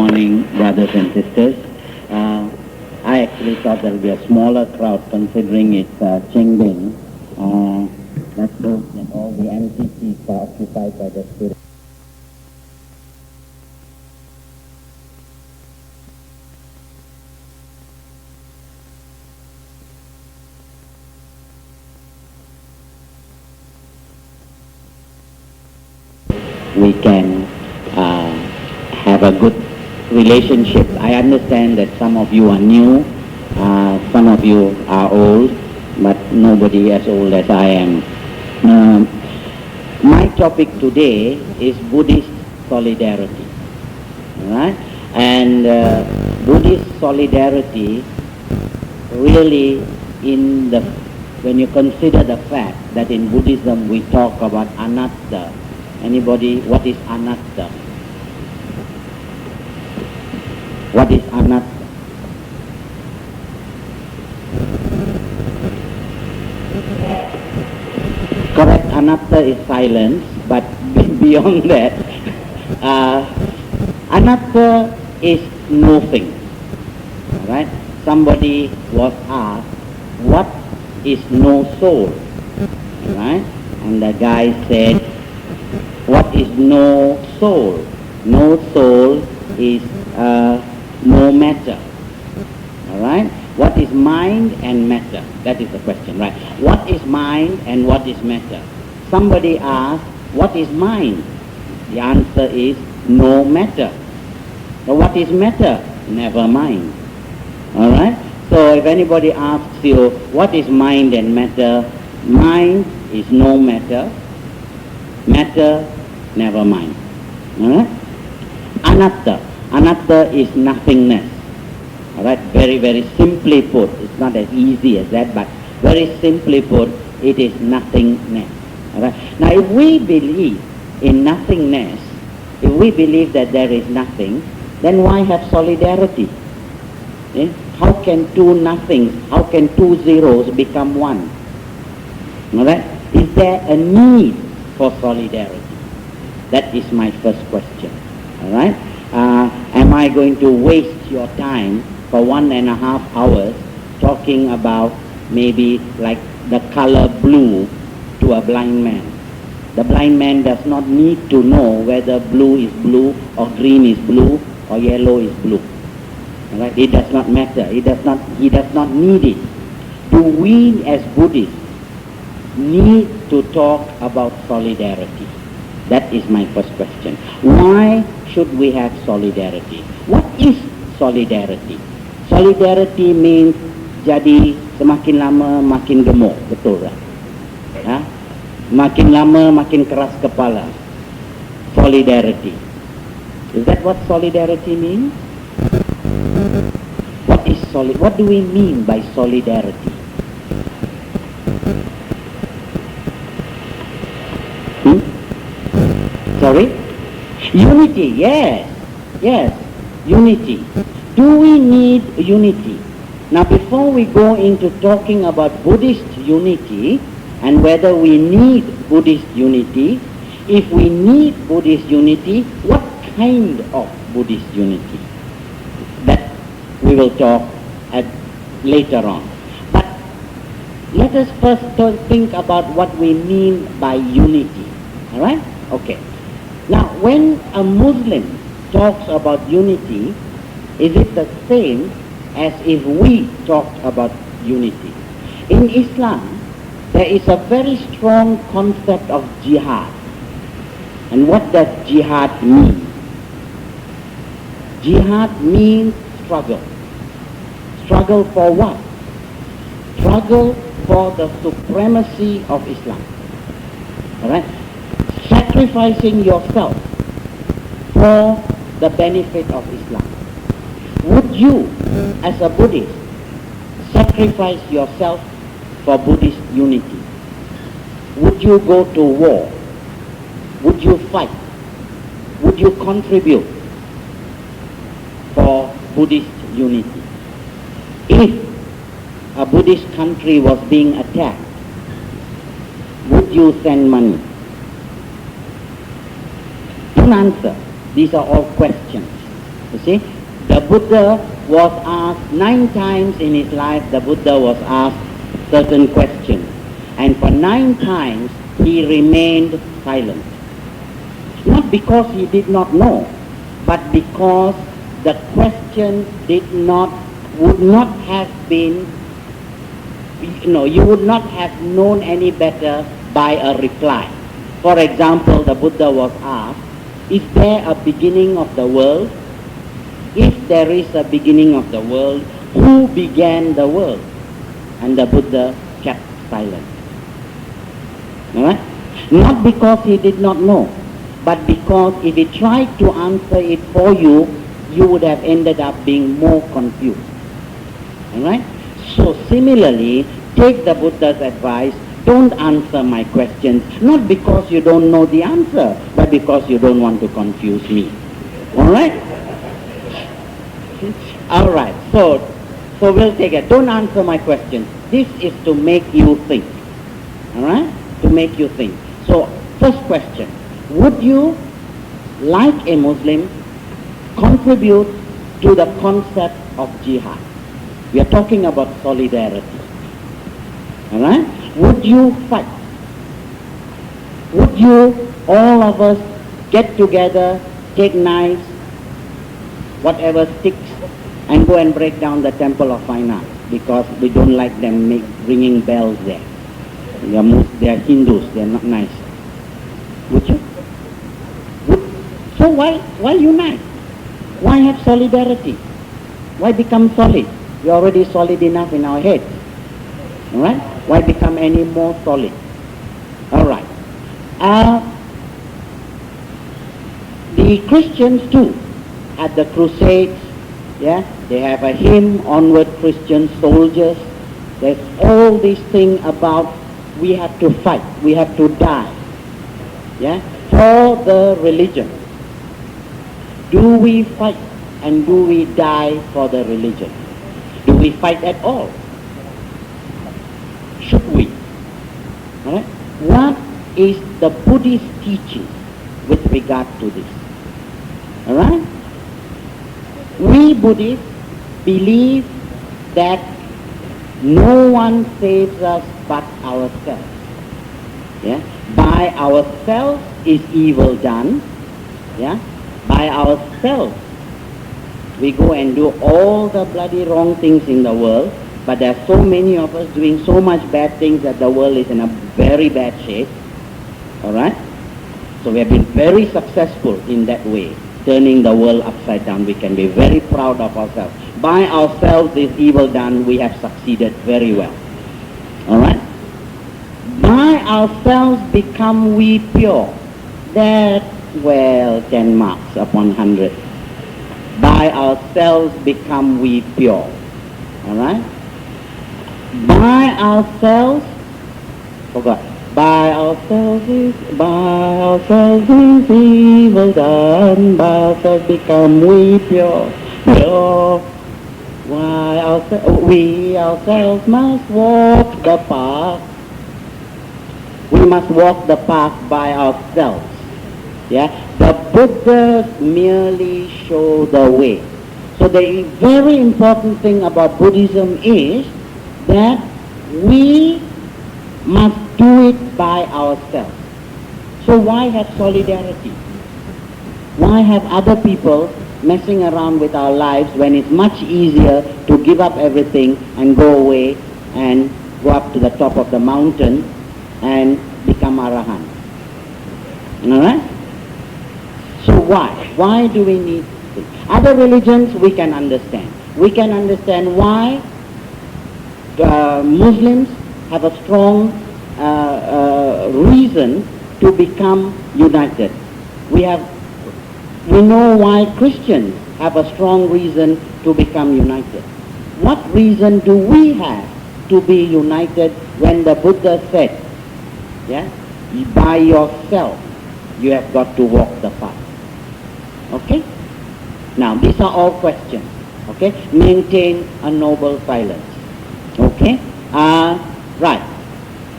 morning, brothers and sisters. I actually thought there would be a smaller crowd considering it's Chengdeng. Let's hope that all the empty seats are occupied by the students. We can have a good relationship. I understand that some of you are new, some of you are old, but nobody as old as I am. My topic today is Buddhist solidarity, right? And Buddhist solidarity really when you consider the fact that in Buddhism we talk about anatta. Anybody, what is anatta? What is anatta? Correct, anatta is silence, but beyond that, anatta is nothing. Alright? Somebody was asked, what is no soul? Right? And the guy said, what is no soul? No soul is no matter. Alright? What is mind and matter? That is the question, right? What is mind and what is matter? Somebody asked, what is mind? The answer is no matter. So what is matter? Never mind. Alright? So if anybody asks you, what is mind and matter? Mind is no matter. Matter, never mind. Alright? Anatta. Anatta is nothingness. Alright? Very, very simply put. It's not as easy as that, but very simply put, it is nothingness. Alright? Now if we believe in nothingness, if we believe that there is nothing, then why have solidarity? Eh? How can two nothings, how can two zeros become one? Alright? Is there a need for solidarity? That is my first question. Alright? Am I going to waste your time for 1.5 hours talking about maybe like the color blue to a blind man? The blind man does not need to know whether blue is blue or green is blue or yellow is blue. Alright? It does not matter. He does not need it. Do we as Buddhists need to talk about solidarity? That is my first question. Why should we have solidarity? What is solidarity? Solidarity means jadi semakin lama makin gemuk, betul tak? Ha? Makin lama makin keras kepala. Solidarity. Is that what solidarity means? What do we mean by solidarity? Sorry? Unity, yes. Yes, unity. Do we need unity? Now before we go into talking about Buddhist unity and whether we need Buddhist unity, if we need Buddhist unity, what kind of Buddhist unity? That we will talk later on. But let us first think about what we mean by unity. Alright? Okay. Now, when a Muslim talks about unity, is it the same as if we talked about unity? In Islam, there is a very strong concept of jihad. And what does jihad mean? Jihad means struggle. Struggle for what? Struggle for the supremacy of Islam. Alright? Sacrificing yourself for the benefit of Islam. Would you, as a Buddhist, sacrifice yourself for Buddhist unity? Would you go to war? Would you fight? Would you contribute for Buddhist unity? If a Buddhist country was being attacked, would you send money? Don't answer. These are all questions. You see, the Buddha was asked 9 times in his life, the Buddha was asked certain questions. And for 9 times, he remained silent. Not because he did not know, but because the question would not have been, you would not have known any better by a reply. For example, the Buddha was asked, is there a beginning of the world? If there is a beginning of the world, who began the world? And the Buddha kept silent. Alright? Not because he did not know, but because if he tried to answer it for you, you would have ended up being more confused. Alright? So similarly, take the Buddha's advice, don't answer my questions, not because you don't know the answer, but because you don't want to confuse me. Alright? Alright, so we'll take it. Don't answer my questions. This is to make you think. Alright? To make you think. So, first question. Would you, like a Muslim, contribute to the concept of jihad? We are talking about solidarity. Alright? Would you fight? Would you, all of us, get together, take knives, whatever sticks, and go and break down the Temple of Fine Arts because we don't like them ringing bells there? They are Hindus, they are not nice. Would you? So why unite? Why have solidarity? Why become solid? We're already solid enough in our heads. Alright? Why become any more solid? Alright. The Christians too, at the Crusades, they have a hymn, Onward Christian Soldiers. There's all this thing about we have to fight, we have to die, for the religion. Do we fight and do we die for the religion? Do we fight at all? Should we? All right? What is the Buddhist teaching with regard to this? All right? We Buddhists believe that no one saves us but ourselves. By ourselves is evil done. By ourselves we go and do all the bloody wrong things in the world, but there are so many of us doing so much bad things that the world is in a very bad shape. Alright? So we have been very successful in that way, turning the world upside down. We can be very proud of ourselves. By ourselves is evil done, we have succeeded very well. Alright? By ourselves become we pure. That, 10 marks upon 100. By ourselves become we pure. Alright? By ourselves, forgot. By ourselves is evil done. By ourselves become we pure. Pure. We ourselves must walk the path. We must walk the path by ourselves. The Buddhas merely show the way. So the very important thing about Buddhism is that we must do it by ourselves. So why have solidarity? Why have other people messing around with our lives when it's much easier to give up everything and go away and go up to the top of the mountain and become Arahant? Alright? So why? Why do we need this? Other religions we can understand. We can understand why Muslims have a strong reason to become united. We know why Christians have a strong reason to become united. What reason do we have to be united when the Buddha said, by yourself you have got to walk the path? Okay? Now, these are all questions. Okay? Maintain a noble silence. Okay? Right.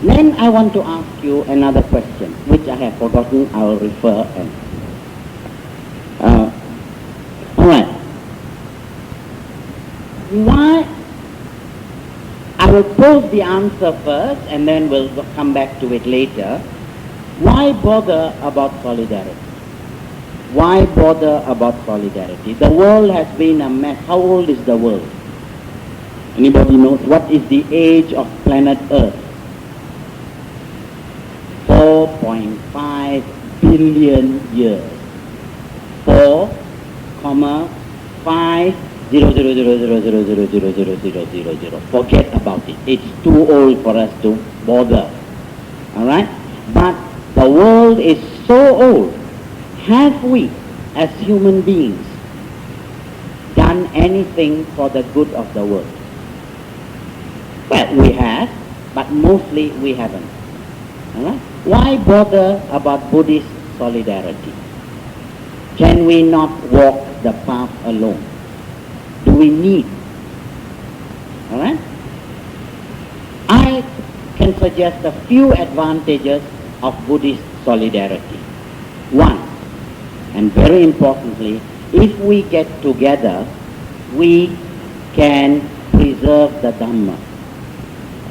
Then I want to ask you another question, which I have forgotten. I will refer. Alright. Why? I will pose the answer first and then we'll come back to it later. Why bother about solidarity? Why bother about solidarity? The world has been a mess. How old is the world? Anybody knows what is the age of planet Earth? 4.5 billion years. 4,500,000,000,000,000,000. Forget about it. It's too old for us to bother. Alright? But the world is so old. Have we, as human beings, done anything for the good of the world? Well, we have, but mostly we haven't. Alright? Why bother about Buddhist solidarity? Can we not walk the path alone? Do we need? Alright? I can suggest a few advantages of Buddhist solidarity. One, and very importantly, if we get together, we can preserve the Dhamma.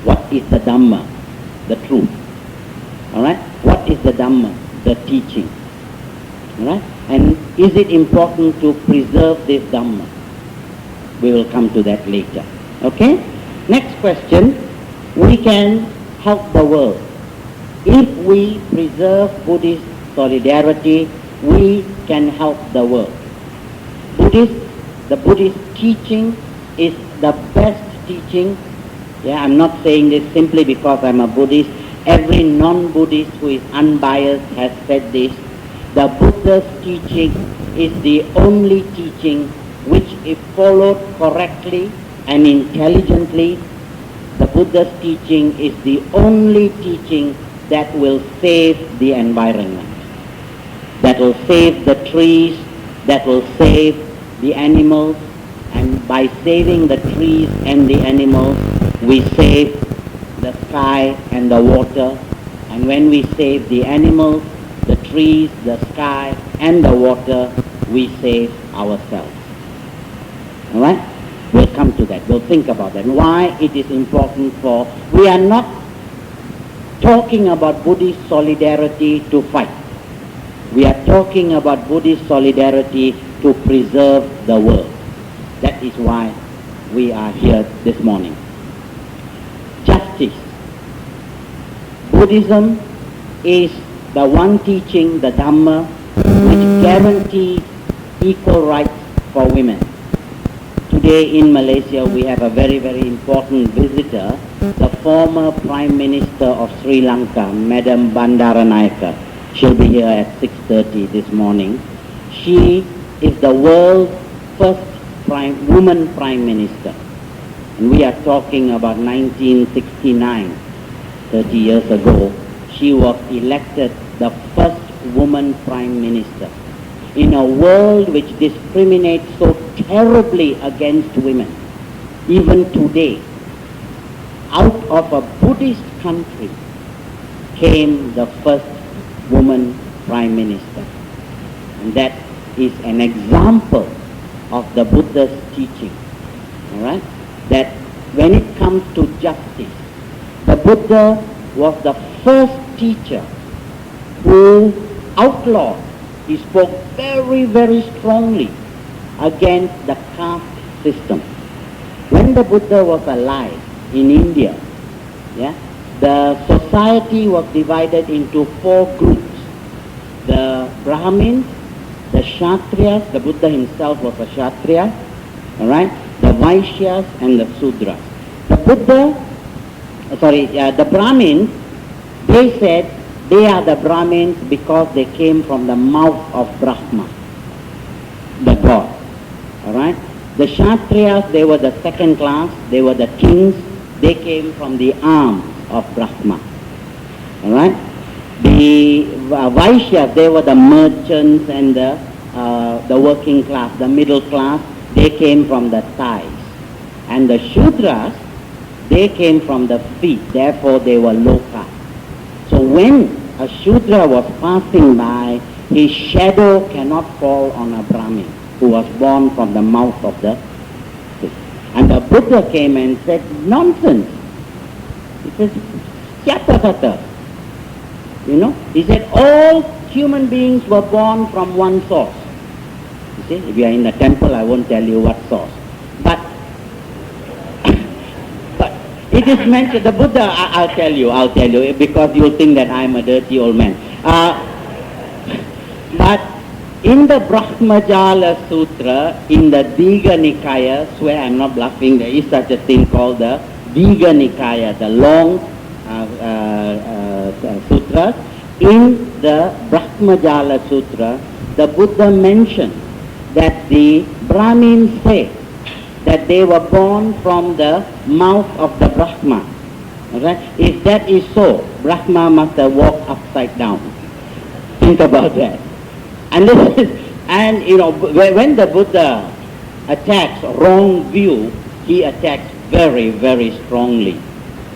What is the Dhamma? The truth. Alright? What is the Dhamma? The teaching. Alright? And is it important to preserve this Dhamma? We will come to that later. Okay? Next question. We can help the world. If we preserve Buddhist solidarity, we can help the world. The Buddhist teaching is the best teaching. Yeah, I'm not saying this simply because I'm a Buddhist. Every non-Buddhist who is unbiased has said this. The Buddha's teaching is the only teaching which, if followed correctly and intelligently, the Buddha's teaching is the only teaching that will save the environment, that will save the trees, that will save the animals, and by saving the trees and the animals, we save the sky and the water, and when we save the animals, the trees, the sky, and the water, we save ourselves. Alright? We'll come to that. We'll think about that. Why it is important for... We are not talking about Buddhist solidarity to fight. We are talking about Buddhist solidarity to preserve the world. That is why we are here this morning. Justice. Buddhism is the one teaching, the Dhamma, which guarantees equal rights for women. Today in Malaysia we have a very, very important visitor, the former Prime Minister of Sri Lanka, Madam Bandaranaike. She'll be here at 6:30 this morning. She is the world's first woman Prime Minister. And we are talking about 1969, 30 years ago. She was elected the first woman Prime Minister. In a world which discriminates so terribly against women, even today, out of a Buddhist country came the first woman Prime Minister. And that is an example of the Buddha's teaching. Alright? That when it comes to justice, the Buddha was the first teacher who outlawed. He spoke very, very strongly against the caste system. When the Buddha was alive in India, the society was divided into 4 groups. The Brahmins, the Kshatriyas, the Buddha himself was a Kshatriya, alright, the Vaishyas and the Sudras. The Brahmins, they said they are the Brahmins because they came from the mouth of Brahma, the God. Alright? The Kshatriyas, they were the second class, they were the kings, they came from the arms of Brahma. Alright? The Vaishyas, they were the merchants and the working class, the middle class, they came from the thighs. And the Shudras, they came from the feet, therefore they were low caste. So when a Shudra was passing by, his shadow cannot fall on a Brahmin who was born from the mouth of the feet. And the Buddha came and said, nonsense. He says, Syapakata. You know, he said all human beings were born from one source. You see, if you are in the temple, I won't tell you what source. But it is mentioned, the Buddha, I'll tell you, because you'll think that I'm a dirty old man. But in the Brahmajala Sutra, in the Digha Nikaya, swear I'm not bluffing, there is such a thing called the Digha Nikaya, the long sutra. In the Brahmajala Sutra, the Buddha mentioned that the Brahmins say that they were born from the mouth of the Brahma. Okay? If that is so, Brahma must have walked upside down. Think about that. And you know, when the Buddha attacks wrong view, he attacks very, very strongly.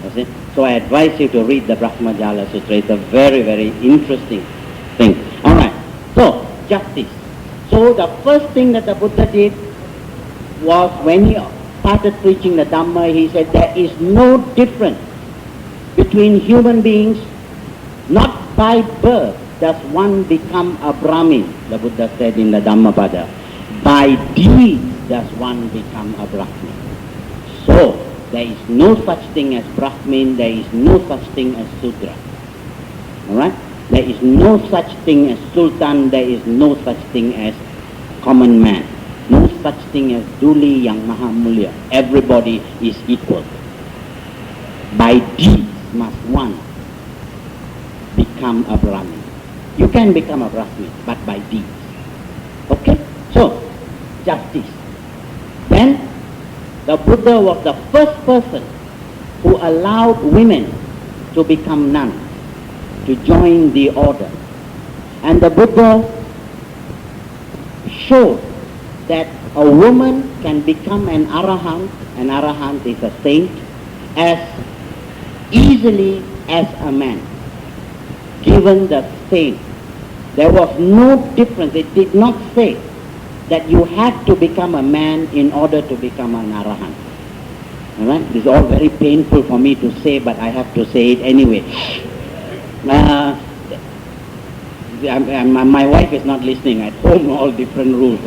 You see? So I advise you to read the Brahmajala Sutra. It's a very, very interesting thing. Alright, so justice. So the first thing that the Buddha did was when he started preaching the Dhamma, he said there is no difference between human beings. Not by birth does one become a Brahmin, the Buddha said in the Dhammapada. By deed does one become a Brahmin. So there is no such thing as Brahmin, there is no such thing as Sudra. Alright? There is no such thing as Sultan, there is no such thing as common man. No such thing as Duli Yang Mahamulya. Everybody is equal. By deeds must one become a Brahmin. You can become a Brahmin, but by deeds. Okay? So, justice. Then, the Buddha was the first person who allowed women to become nuns, to join the order. And the Buddha showed that a woman can become an arahant is a saint, as easily as a man, given the same. There was no difference. It did not say that you have to become a man in order to become an arahant. Alright? This is all very painful for me to say, but I have to say it anyway. My wife is not listening. At home, all different rules.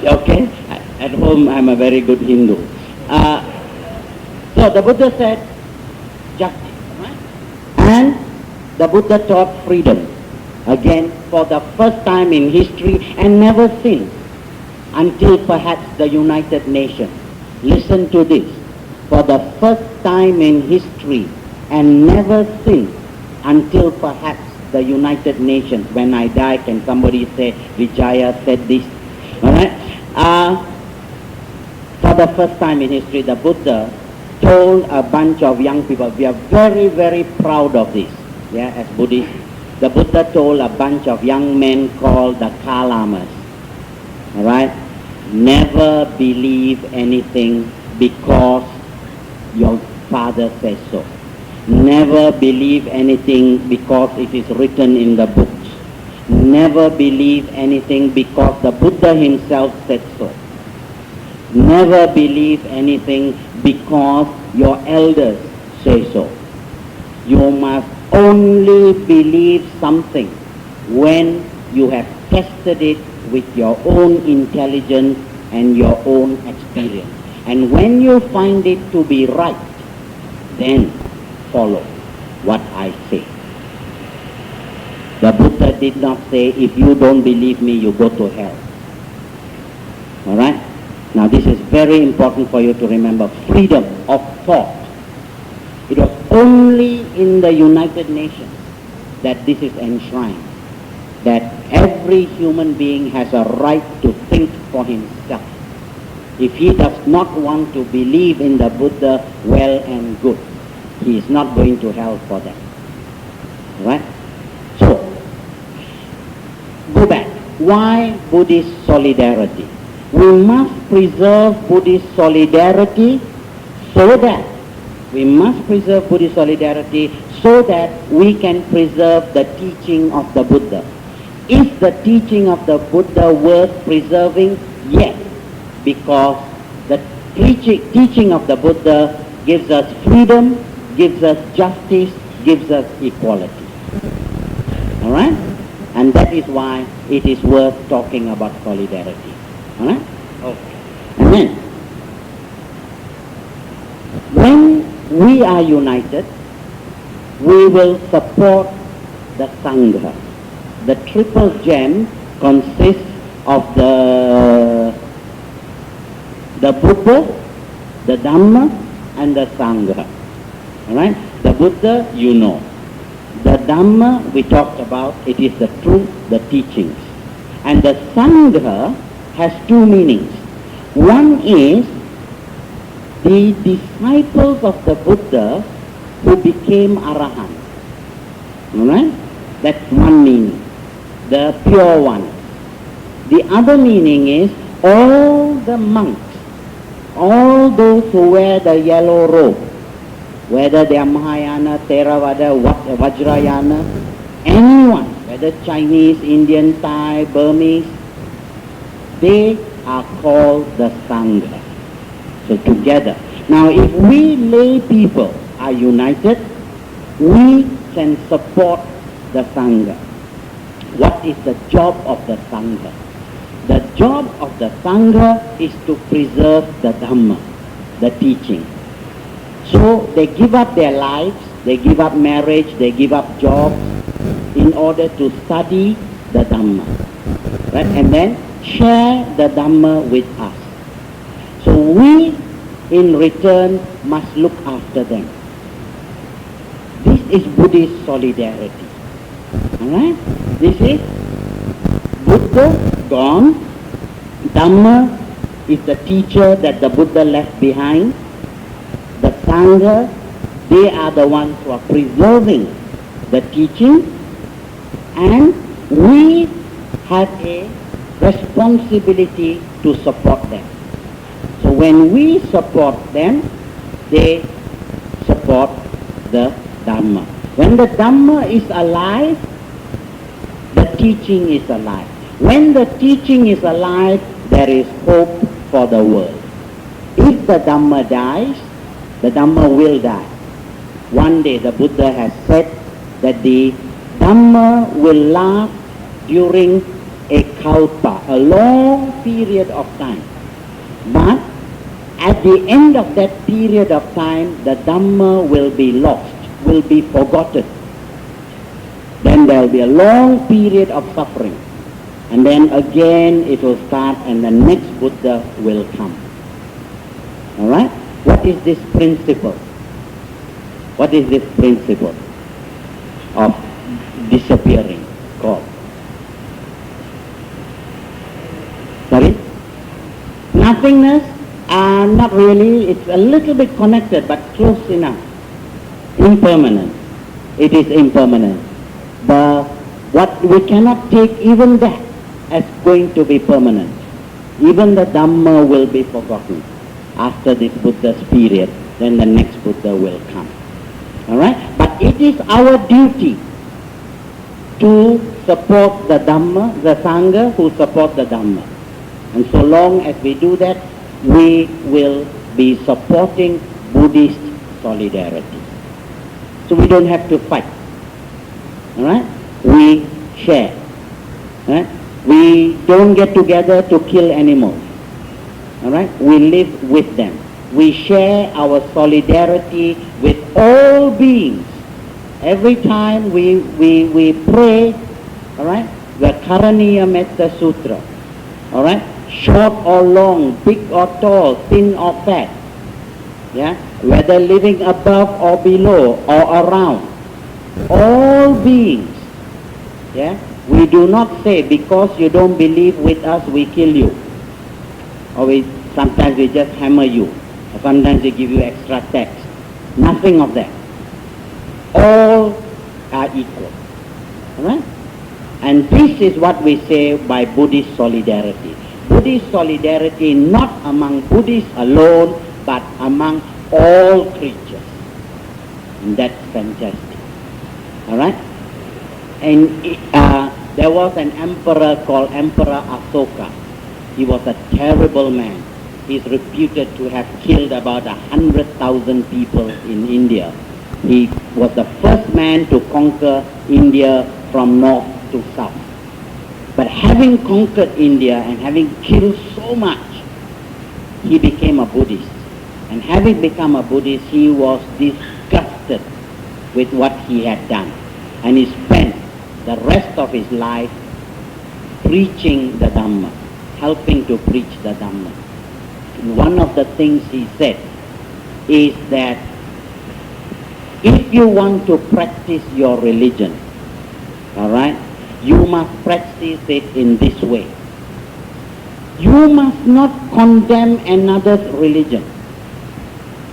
Okay? At home, I'm a very good Hindu. So the Buddha said justice. Right? And the Buddha taught freedom. Again, for the first time in history, and never since, until perhaps the United Nations. Listen to this. For the first time in history, and never since, until perhaps the United Nations. When I die, can somebody say Vijaya said this? Alright? For the first time in history, the Buddha told a bunch of young people, we are very, very proud of this, yeah, as Buddhists. The Buddha told a bunch of young men called the Kalamas, alright, never believe anything because your father says so. Never believe anything because it is written in the books. Never believe anything because the Buddha himself said so. Never believe anything because your elders say so. You must only believe something when you have tested it with your own intelligence and your own experience. And when you find it to be right, then follow what I say. The Buddha did not say, if you don't believe me, you go to hell. Alright? Now this is very important for you to remember. Freedom of thought. It was only in the United Nations that this is enshrined. That every human being has a right to think for himself. If he does not want to believe in the Buddha, well and good. He is not going to hell for that. Right? So, go back. Why Buddhist solidarity? We must preserve Buddhist solidarity so that we can preserve the teaching of the Buddha. Is the teaching of the Buddha worth preserving? Yes. because the teaching of the Buddha gives us freedom, gives us justice, gives us equality. All right? And that is why it is worth talking about solidarity. All right? Okay. And then, when we are united, we will support the Sangha. The triple gem consists of the Buddha, the Dhamma, and the Sangha. All right? The Buddha, you know. The Dhamma, we talked about, it is the truth, the teachings. And the Sangha has two meanings. One is the disciples of the Buddha who became Arahant. All right? That's one meaning. The pure one. The other meaning is all the monks, all those who wear the yellow robe, whether they are Mahayana, Theravada, Vajrayana, anyone, whether Chinese, Indian, Thai, Burmese, they are called the Sangha. So together. Now if we lay people are united, we can support the Sangha. What is the job of the Sangha? The job of the Sangha is to preserve the Dhamma, the teaching. So they give up their lives, they give up marriage, they give up jobs in order to study the Dhamma. Right? And then share the Dhamma with us. So we, in return, must look after them. This is Buddhist solidarity. Alright? This is Buddha gone. Dhamma is the teacher that the Buddha left behind. The Sangha, they are the ones who are preserving the teaching, and we have a responsibility to support them. So when we support them, they support the Dhamma. When the Dhamma is alive, the teaching is alive. When the teaching is alive, there is hope for the world. If the Dhamma dies, the Dhamma will die. One day the Buddha has said that the Dhamma will last during a kalpa, a long period of time. But at the end of that period of time, the Dhamma will be lost, will be forgotten. Then there will be a long period of suffering. And then again it will start and the next Buddha will come. Alright? What is this principle? What is this principle of disappearing called? Sorry? Nothingness? Not really. It's a little bit connected, but close enough. Impermanent. It is impermanent. But what we cannot take even that as going to be permanent. Even the Dhamma will be forgotten after this Buddha's period. Then the next Buddha will come. Alright? But it is our duty to support the Dhamma, the Sangha who support the Dhamma. And so long as we do that, we will be supporting Buddhist solidarity. So we don't have to fight. Alright? We share. Alright? We don't get together to kill animals. Alright? We live with them. We share our solidarity with all beings. Every time we pray, alright, the Karaniya Metta Sutra, alright, short or long, big or tall, thin or fat, yeah, whether living above or below or around, all beings, yeah, we do not say because you don't believe with us we kill you, or sometimes we just hammer you, or sometimes we give you extra tax. Nothing of that. All are equal. Alright? And this is what we say by Buddhist solidarity. Buddhist solidarity not among Buddhists alone, but among all creatures. And that's fantastic. Alright? And there was an emperor called Emperor Asoka. He was a terrible man. is reputed to have killed about 100,000 people in India. He was the first man to conquer India from north to south. But having conquered India and having killed so much, he became a Buddhist. And having become a Buddhist, he was disgusted with what he had done. And he spent the rest of his life preaching the Dhamma, helping to preach the Dhamma. And one of the things he said is that if you want to practice your religion, all right, you must practice it in this way. You must not condemn another's religion.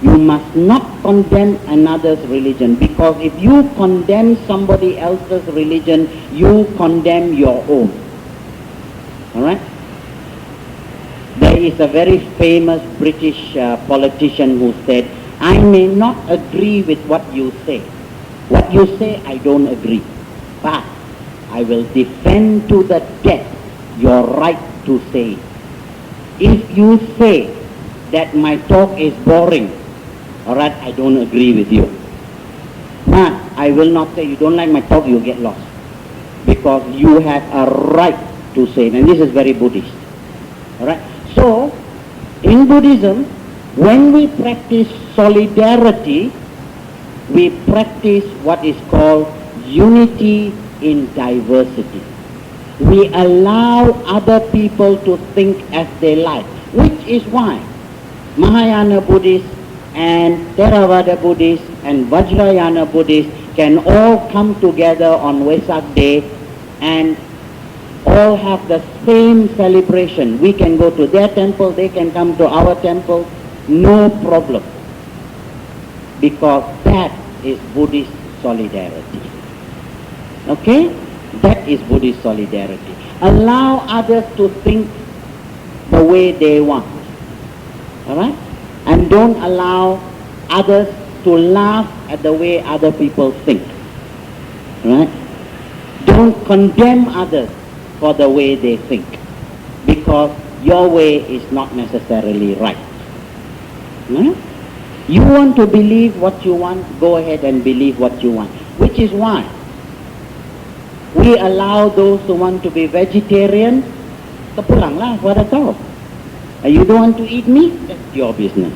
You must not condemn another's religion, because if you condemn somebody else's religion, you condemn your own. All right? There is a very famous British politician who said, I may not agree with what you say. What you say, I don't agree. But I will defend to the death your right to say it. If you say that my talk is boring, all right, I don't agree with you. But I will not say you don't like my talk, you get lost. Because you have a right to say it. And this is very Buddhist. All right? So, in Buddhism, when we practice solidarity, we practice what is called unity in diversity. We allow other people to think as they like, which is why Mahayana Buddhists and Theravada Buddhists and Vajrayana Buddhists can all come together on Vesak Day and all have the same celebration. We can go to their temple, they can come to our temple, no problem. Because that is Buddhist solidarity. Okay? That is Buddhist solidarity. Allow others to think the way they want. Alright? And don't allow others to laugh at the way other people think. Alright? Don't condemn others for the way they think, because your way is not necessarily right. Alright? You want to believe what you want, go ahead and believe what you want. Which is why we allow those who want to be vegetarian, pulanglah, what at all. You don't want to eat meat, that's your business.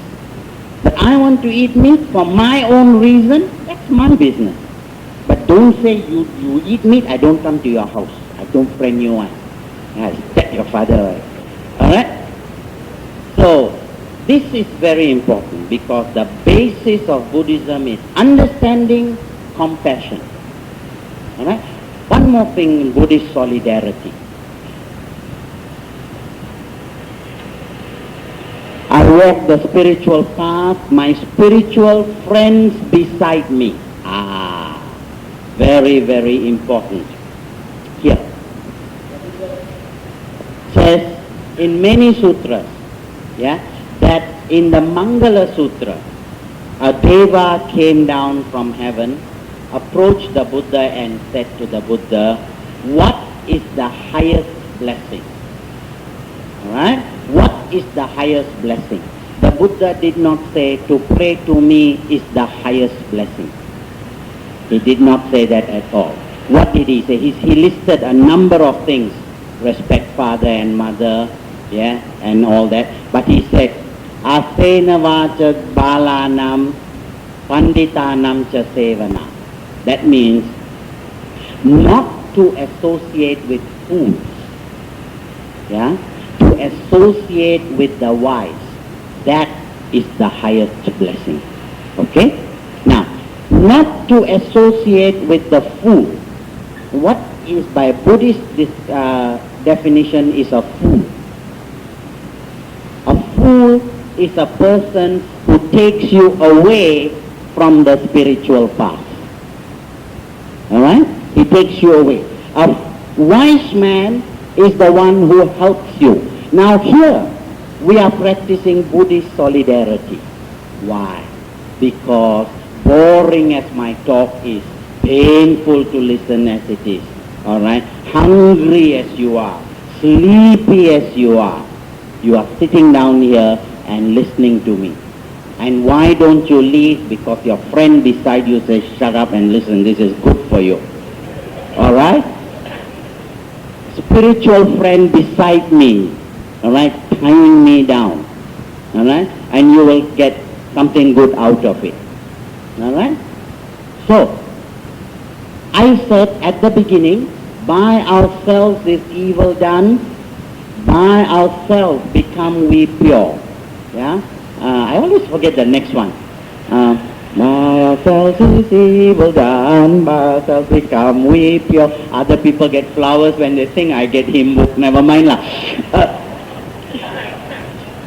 But I want to eat meat for my own reason, that's my business. But don't say you eat meat, I don't come to your house. I don't friend you one. I step your father. Alright? So, this is very important, because the basis of Buddhism is understanding, compassion. Alright? One more thing in Buddhist solidarity. I walk the spiritual path, my spiritual friends beside me. Very, very important. Here. Says in many sutras, that in the Mangala Sutra, a deva came down from heaven, approached the Buddha and said to the Buddha, what is the highest blessing? Alright? What is the highest blessing? The Buddha did not say to pray to me is the highest blessing. He did not say that at all. What did he say? He listed a number of things. Respect father and mother, and all that. But he said, Asena vacha balanam panditanam cha sevana. That means not to associate with fools. To associate with the wise. That is the highest blessing. Okay? Now, not to associate with the fool. What is by Buddhist definition is a fool? A fool is a person who takes you away from the spiritual path. Alright? He takes you away. A wise man is the one who helps you. Now here, we are practicing Buddhist solidarity. Why? Because boring as my talk is, painful to listen as it is, alright, hungry as you are, sleepy as you are sitting down here and listening to me. And why don't you leave? Because your friend beside you says, shut up and listen, this is good for you. All right? Spiritual friend beside me, all right, tying me down, all right? And you will get something good out of it, all right? So, I said at the beginning, by ourselves is evil done, by ourselves become we pure. Yeah? I always forget the next one. By ourselves is evil done, by ourselves become we pure. Other people get flowers when they sing, I get hymn book, never mind lah.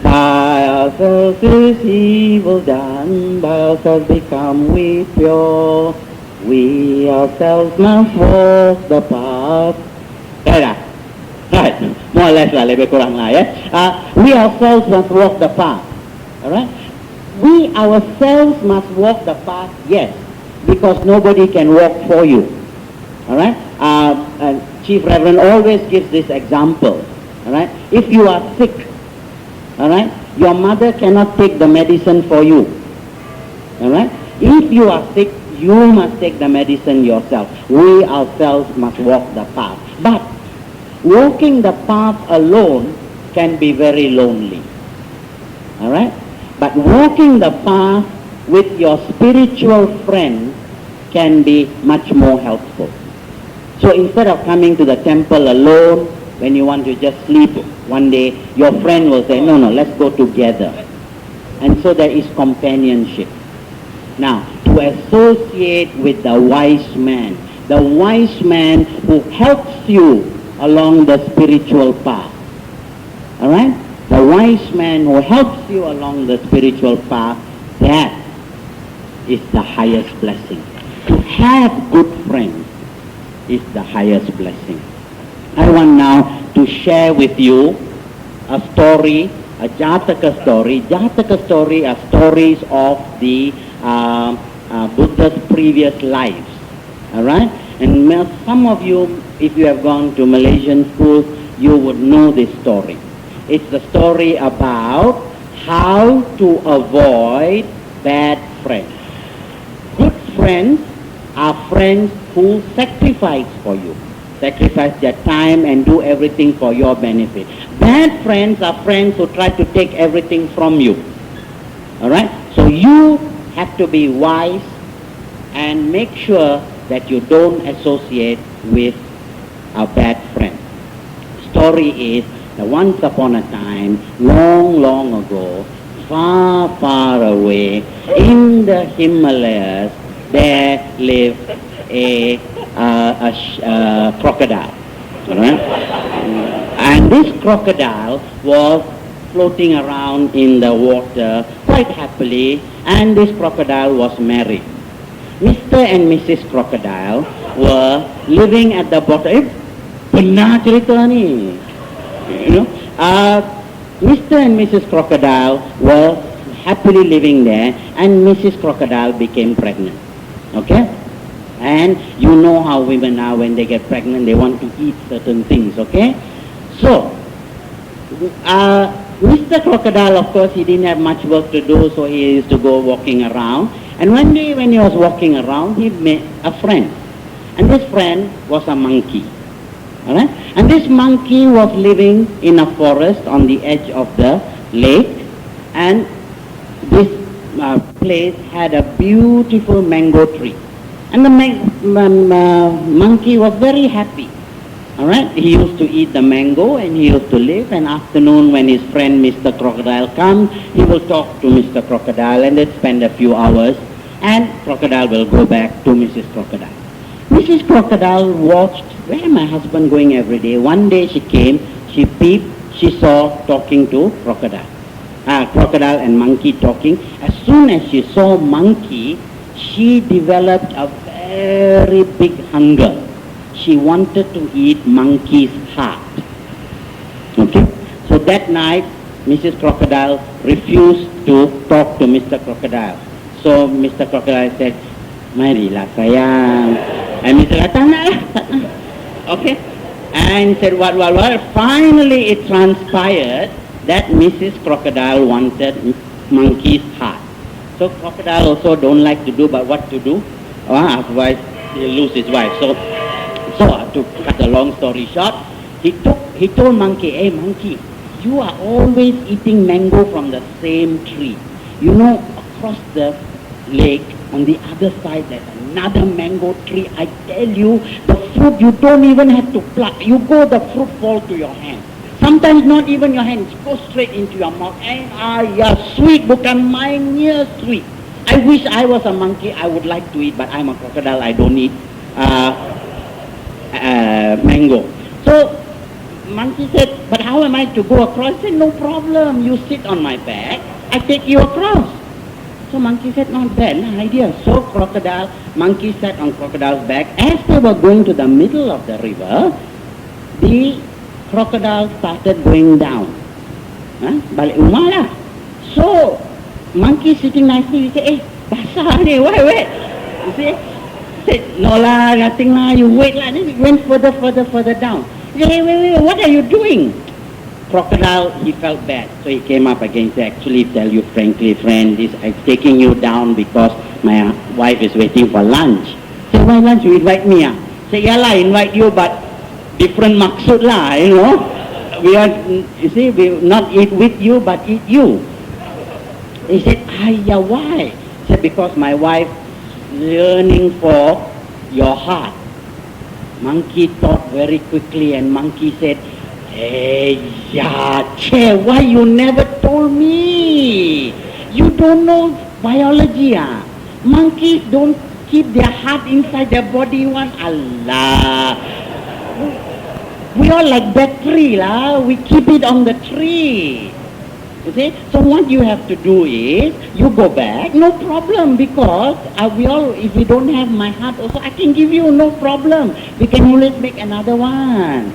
By ourselves is evil done, by ourselves become we pure. We ourselves must walk the path. Right, more or less lah, lebih kurang lah ya. We ourselves must walk the path. Alright? We ourselves must walk the path, yes, because nobody can walk for you. Alright? Chief Reverend always gives this example. Alright? If you are sick, alright, your mother cannot take the medicine for you. Alright? If you are sick, you must take the medicine yourself. We ourselves must walk the path. But walking the path alone can be very lonely. Alright? But walking the path with your spiritual friend can be much more helpful. So instead of coming to the temple alone, when you want to just sleep one day, your friend will say, no, let's go together. And so there is companionship. Now, to associate with the wise man who helps you along the spiritual path. Alright? The wise man who helps you along the spiritual path, that is the highest blessing. To have good friends is the highest blessing. I want now to share with you a story, a Jataka story. Jataka story are stories of the Buddha's previous lives. Alright? And some of you, if you have gone to Malaysian schools, you would know this story. It's the story about how to avoid bad friends. Good friends are friends who sacrifice for you, sacrifice their time and do everything for your benefit. Bad friends are friends who try to take everything from you. Alright? So you have to be wise and make sure that you don't associate with a bad friend. Story is that once upon a time, long ago, far away, in the Himalayas, there lived a crocodile. Right? And this crocodile was floating around in the water quite happily, and this crocodile was married. Mr. and Mrs. Crocodile were living at the bottom. Benar cerita ni. You know, Mr. and Mrs. Crocodile were happily living there, and Mrs. Crocodile became pregnant. Okay? And you know how women are when they get pregnant, they want to eat certain things, okay? So, Mr. Crocodile, of course, he didn't have much work to do, so he used to go walking around. And one day when he was walking around, he met a friend. And this friend was a monkey. Alright? And this monkey was living in a forest on the edge of the lake. And this place had a beautiful mango tree. And the monkey was very happy. Alright? He used to eat the mango and he used to live. And afternoon when his friend Mr. Crocodile comes, he will talk to Mr. Crocodile and they spend a few hours. And Crocodile will go back to Mrs. Crocodile. Mrs. Crocodile watched, where is my husband going every day? One day she came, she peeped, she saw talking to Crocodile. Crocodile and monkey talking. As soon as she saw monkey, she developed a very big hunger. She wanted to eat monkey's heart. Okay? So that night, Mrs. Crocodile refused to talk to Mr. Crocodile. So Mr. Crocodile said, marilah sayang. And Mr. Crocodile, okay? And he said, what? Finally it transpired that Mrs. Crocodile wanted monkey's heart. So crocodile also don't like to do, but what to do? Otherwise he'll lose his wife. So to cut a long story short, he told monkey, hey monkey, you are always eating mango from the same tree. You know, across the lake, on the other side, there's another mango tree. I tell you, the fruit you don't even have to pluck. You go, the fruit fall to your hand. Sometimes not even your hands, go straight into your mouth. And yeah, sweet, bukan main near sweet. I wish I was a monkey, I would like to eat, but I'm a crocodile, I don't eat mango. So monkey said, but how am I to go across? I said, no problem, you sit on my back, I take you across. So monkey said, not bad, no idea. So monkey sat on crocodile's back. As they were going to the middle of the river, the crocodile started going down. Balik rumah lah. So monkey sitting nicely, he said, eh, basah ni, wait. You see? He said, no lah, nothing lah, you wait lah. Then he went further down. He said, hey, wait, what are you doing? Crocodile, he felt bad. So he came up again, he said, actually tell you frankly, friend, I'm taking you down because my wife is waiting for lunch. He said, why lunch? You invite me? He said, yeah lah, invite you, but different maksud lah, you know. We are, you see, we not eat with you, but eat you. He said, why? He said, because my wife yearning for your heart. Monkey thought very quickly, and monkey said, hey, Che, why you never told me? You don't know biology, Monkeys don't keep their heart inside their body, one. Allah. We are like that tree, lah. We keep it on the tree. You see? So what you have to do is, you go back, no problem, because if you don't have my heart also, I can give you, no problem. We can always make another one.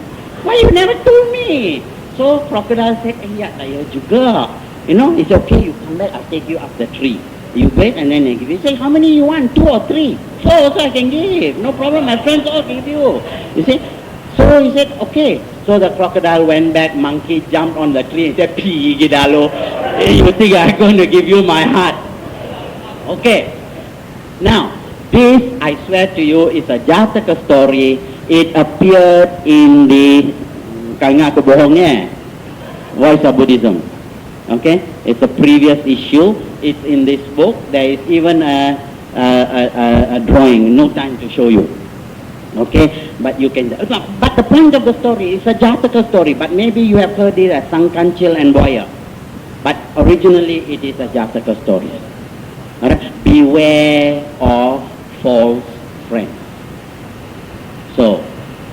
Why you never told me? So crocodile said, ya juga. You know, it's okay, you come back, I'll take you up the tree. You wait and then I give you. Say, how many you want? 2 or 3? 4 also I can give. No problem, my friends all give you. You see? So he said, okay. So the crocodile went back, monkey jumped on the tree and said, Pi gidalo, you think I'm going to give you my heart? Okay. Now, this, I swear to you, is a Jataka story. It appeared in the Kanga Kebohongnya, Voice of Buddhism. Okay? It's a previous issue. It's in this book. There is even a drawing. No time to show you. Okay? But you can... But the point of the story is a Jataka story. But maybe you have heard it as Sangkanchil and Boya. But originally it is a Jataka story. Alright? Beware of false friends. So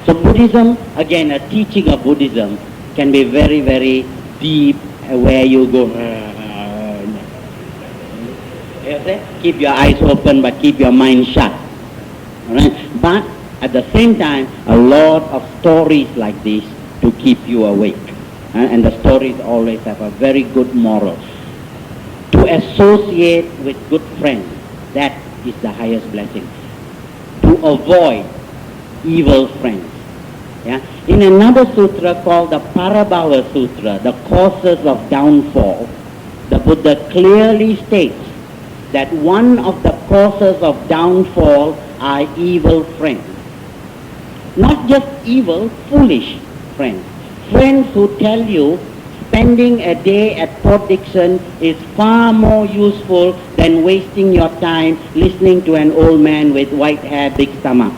Buddhism, again, a teaching of Buddhism can be very, very deep, where you go, keep your eyes open but keep your mind shut. Alright? But at the same time, a lot of stories like this to keep you awake. And the stories always have a very good moral. To associate with good friends, that is the highest blessing. To avoid evil friends. Yeah? In another sutra called the Parabhava Sutra, the causes of downfall, the Buddha clearly states that one of the causes of downfall are evil friends. Not just evil, foolish friends. Friends who tell you spending a day at Port Dickson is far more useful than wasting your time listening to an old man with white hair, big stomach.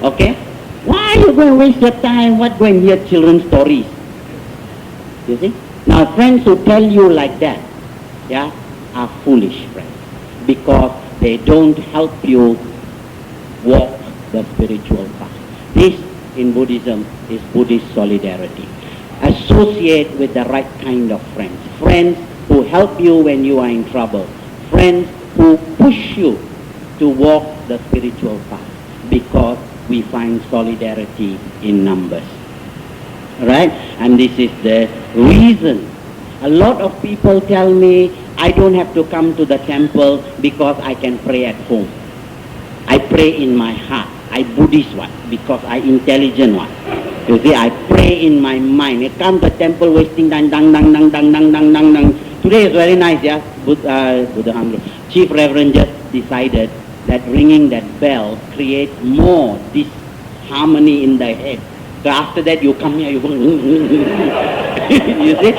Okay? Why are you going to waste your time? What, go and hear children's stories? You see? Now friends who tell you like that, yeah, are foolish friends, because they don't help you walk the spiritual path. This in Buddhism is Buddhist solidarity. Associate with the right kind of friends. Friends who help you when you are in trouble. Friends who push you to walk the spiritual path, because we find solidarity in numbers. Right? And this is the reason. A lot of people tell me, I don't have to come to the temple because I can pray at home. I pray in my heart. I Buddhist one because I intelligent one. You see, I pray in my mind. I come to the temple wasting time, dang, dang, dang, dang, dang, dang, dang, dang. Today is very nice, yeah. Chief Reverend just decided that ringing that bell creates more disharmony in the head. So after that, you come here, you go, you see.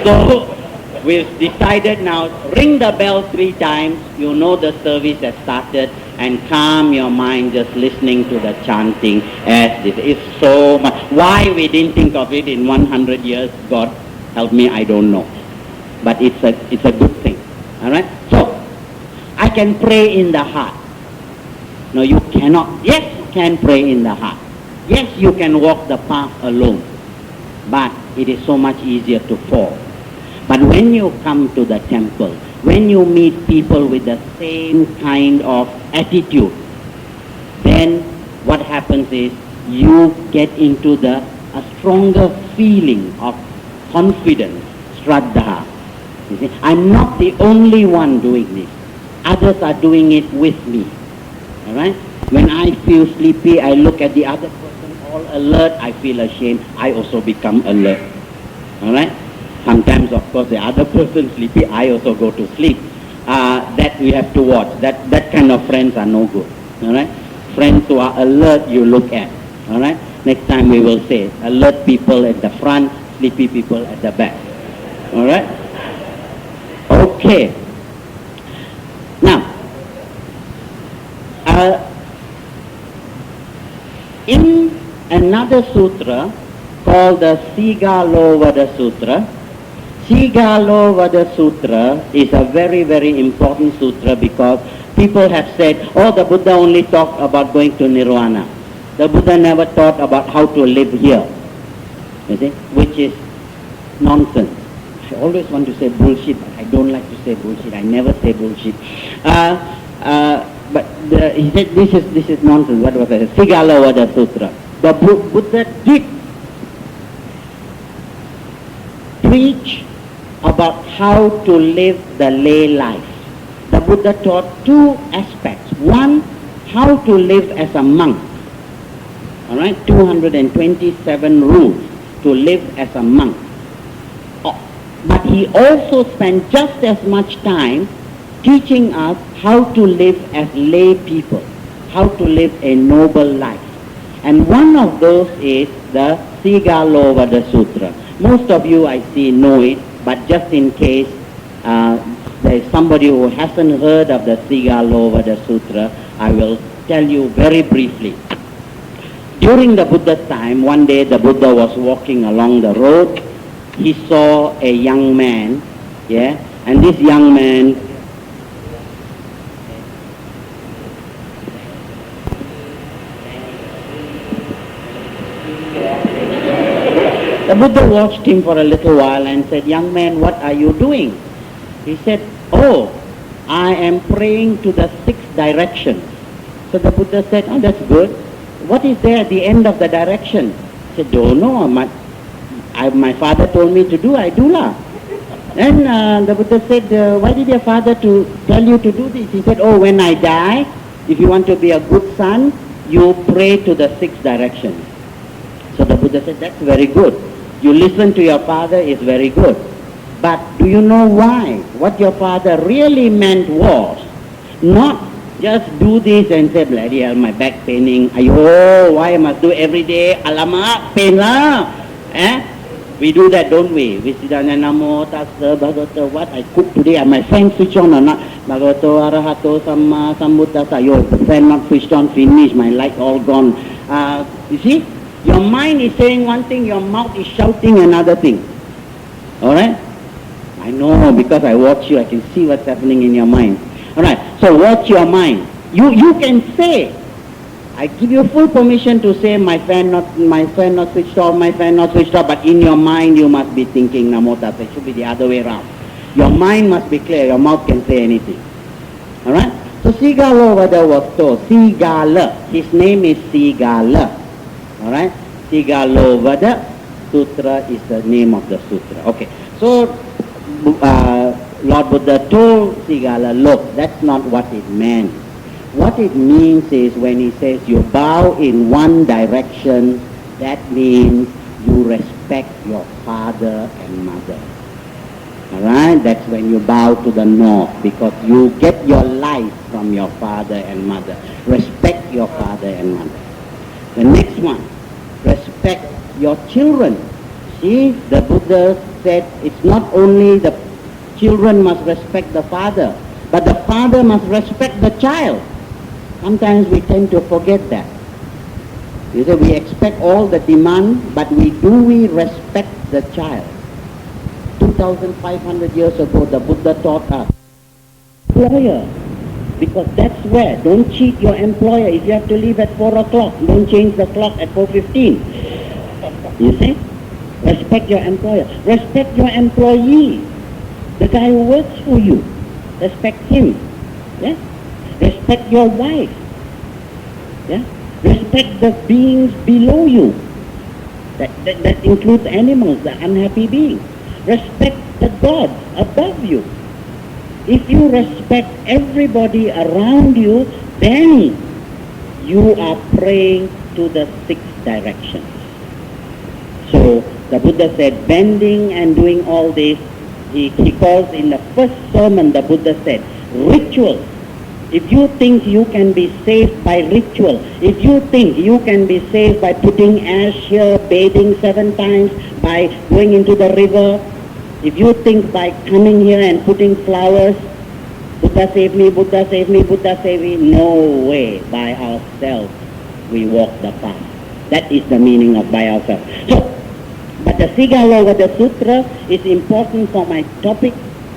So we've decided now, ring the bell 3 times. You know the service has started, and calm your mind just listening to the chanting as this. It's so much. Why we didn't think of it in 100 years, God help me, I don't know. But it's a good thing. All right? So, I can pray in the heart. No, you cannot. Yes, you can pray in the heart. Yes, you can walk the path alone. But it is so much easier to fall. But when you come to the temple, when you meet people with the same kind of attitude, then what happens is you get into a stronger feeling of confidence, Shraddha. You see, I'm not the only one doing this. Others are doing it with me. All right? When I feel sleepy, I look at the other person all alert, I feel ashamed, I also become alert. All right? Sometimes, of course, the other person sleepy, I also go to sleep. That we have to watch. That kind of friends are no good. All right? Friends who are alert, you look at. All right? Next time we will say, alert people at the front, sleepy people at the back. All right? Okay. Now, in another sutra called the Sigalovada Sutra, Sigalovada Sutra is a very, very important sutra because people have said, oh, the Buddha only talked about going to Nirvana. The Buddha never taught about how to live here, you see, which is nonsense. I always want to say bullshit, but I don't like to say bullshit. I never say bullshit. But he said this is nonsense. What was it? Sigalovada Sutra. The Buddha did preach about how to live the lay life. The Buddha taught 2 aspects. One, how to live as a monk. All right, 227 rules to live as a monk. But he also spent just as much time teaching us how to live as lay people, how to live a noble life. And one of those is the Sigalovada Sutra. Most of you, I see, know it, but just in case there is somebody who hasn't heard of the Sigalovada Sutra, I will tell you very briefly. During the Buddha's time, one day the Buddha was walking along the road. He saw a young man, and this young man the Buddha watched him for a little while and said, young man, what are you doing? He said, oh, I am praying to the 6 directions. So the Buddha said, oh, that's good. What is there at the end of the direction? He said, don't know. My father told me to do, I do lah. Then the Buddha said, why did your father tell you to do this? He said, oh, when I die, if you want to be a good son, you pray to the 6 directions. So the Buddha said, that's very good. You listen to your father is very good. But do you know why? What your father really meant was not just do this and say, bloody hell, my back paining. Ayo, why I must do every day? Alamak, pain lah. We do that, don't we? We sit down and namo tassa bhagavato. What I cook today, my fan switch on or not? Bhagavato arahato samma sambuddhassa. Yo, the fan not switched on, finish, my light all gone. You see? Your mind is saying one thing, your mouth is shouting another thing. Alright? I know, because I watch you, I can see what's happening in your mind. Alright, so watch your mind. You can say, I give you full permission to say my fan not switched off, my fan not switched off, but in your mind you must be thinking Namo Tassa. It should be the other way around. Your mind must be clear, your mouth can say anything. Alright? So Sigalovada was told, Sigala, his name is Sigala. Alright? Sigalovada Sutra is the name of the sutra. Okay. So Lord Buddha told Sigala, look, that's not what it meant. What it means is when he says you bow in one direction That means you respect your father and mother. Alright, that's when you bow to the north, because you get your life from your father and mother. Respect your father and mother. The next one, respect your children. See, the Buddha said it's not only the children must respect the father, but the father must respect the child. Sometimes we tend to forget that. You say we expect all the demand, but do we respect the child? 2,500 years ago, the Buddha taught us, employer, because that's where, don't cheat your employer. If you have to leave at 4 o'clock, don't change the clock at 4:15. You see? Respect your employer. Respect your employee, the guy who works for you. Respect him. Yeah? Respect your wife. Yeah? Respect the beings below you. That includes animals, the unhappy beings. Respect the gods above you. If you respect everybody around you, then you are praying to the 6 directions. So the Buddha said, bending and doing all this, he calls in the first sermon, the Buddha said, rituals. If you think you can be saved by ritual, if you think you can be saved by putting ash here, bathing 7 times, by going into the river, if you think by coming here and putting flowers, Buddha save me, Buddha save me, Buddha save me, no way, by ourselves we walk the path. That is the meaning of by ourselves. So, but the Sigalovada Sutra is important for my topic,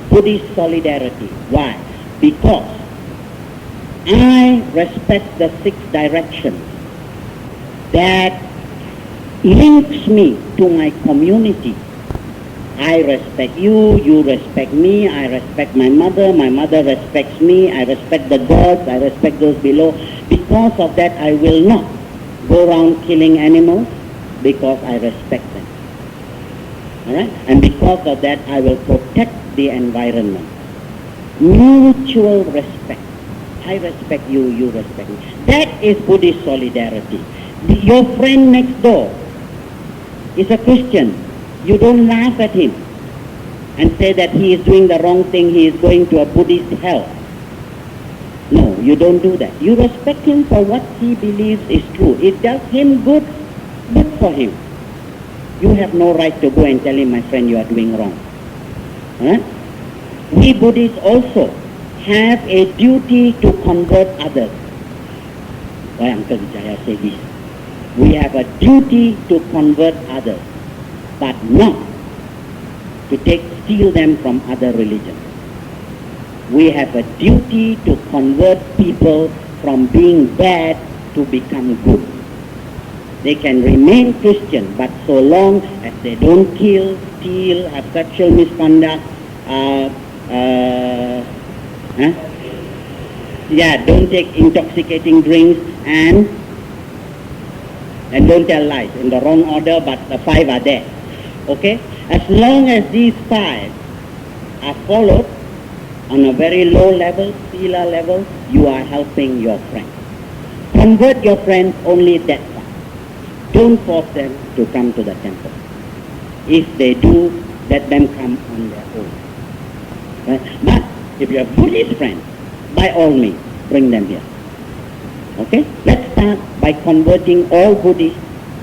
Buddhist solidarity. Why? Because I respect the 6 directions that links me to my community. I respect you, you respect me, I respect my mother respects me, I respect the gods, I respect those below. Because of that, I will not go around killing animals, because I respect them. Alright? And because of that, I will protect the environment. Mutual respect. I respect you, you respect me. That is Buddhist solidarity. Your friend next door is a Christian. You don't laugh at him and say that he is doing the wrong thing, he is going to a Buddhist hell. No, you don't do that. You respect him for what he believes is true. It does him good, good for him. You have no right to go and tell him, my friend, you are doing wrong. Huh? We Buddhists also have a duty to convert others. Why Uncle Vijaya say this? We have a duty to convert others, but not to steal them from other religions. We have a duty to convert people from being bad to become good. They can remain Christian, but so long as they don't kill, steal, have sexual misconduct, don't take intoxicating drinks, and don't tell lies in the wrong order, but the 5 are there. Okay? As long as these 5 are followed on a very low level, sila level, you are helping your friend. Convert your friends only that far. Don't force them to come to the temple. If they do, let them come on their own. Right? But if you have Buddhist friends, by all means, bring them here. Okay? Let's start by converting all Buddhists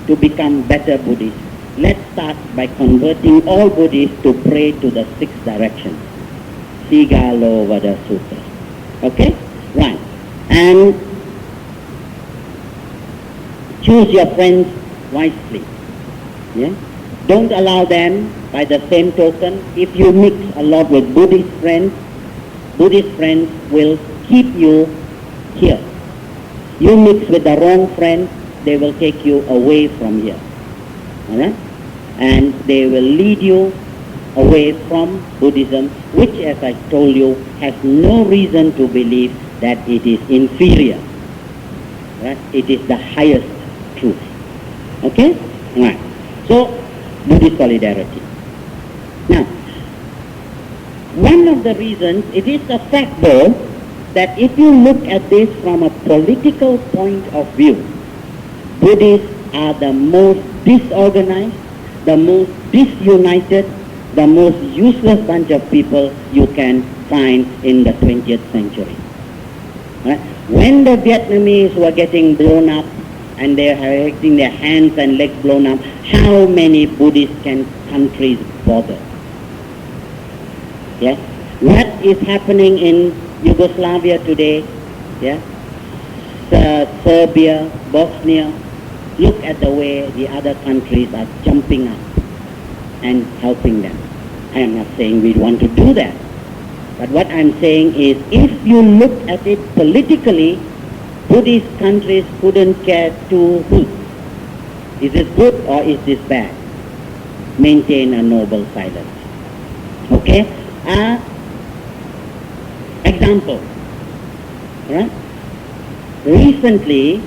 to become better Buddhists. Let's start by converting all Buddhists to pray to the 6 directions. Sigalovada Sutra. Okay? Right. And choose your friends wisely. Yeah? Don't allow them, by the same token, if you mix a lot with Buddhist friends will keep you here. You mix with the wrong friends, they will take you away from here. Alright? And they will lead you away from Buddhism, which, as I told you, has no reason to believe that it is inferior. Right? It is the highest truth. Okay? Right. So, Buddhist solidarity. Now, one of the reasons, it is a fact though, that if you look at this from a political point of view, Buddhists are the most disorganized, the most disunited, the most useless bunch of people you can find in the 20th century. Right? When the Vietnamese were getting blown up and they were getting their hands and legs blown up, how many Buddhist countries bothered? Yes? What is happening in Yugoslavia today? Yeah? Serbia, Bosnia, look at the way the other countries are jumping up and helping them. I am not saying we want to do that. But what I'm saying is, if you look at it politically, Buddhist countries couldn't care two hoots. Is this good or is this bad? Maintain a noble silence. Okay? Example. Right? Recently,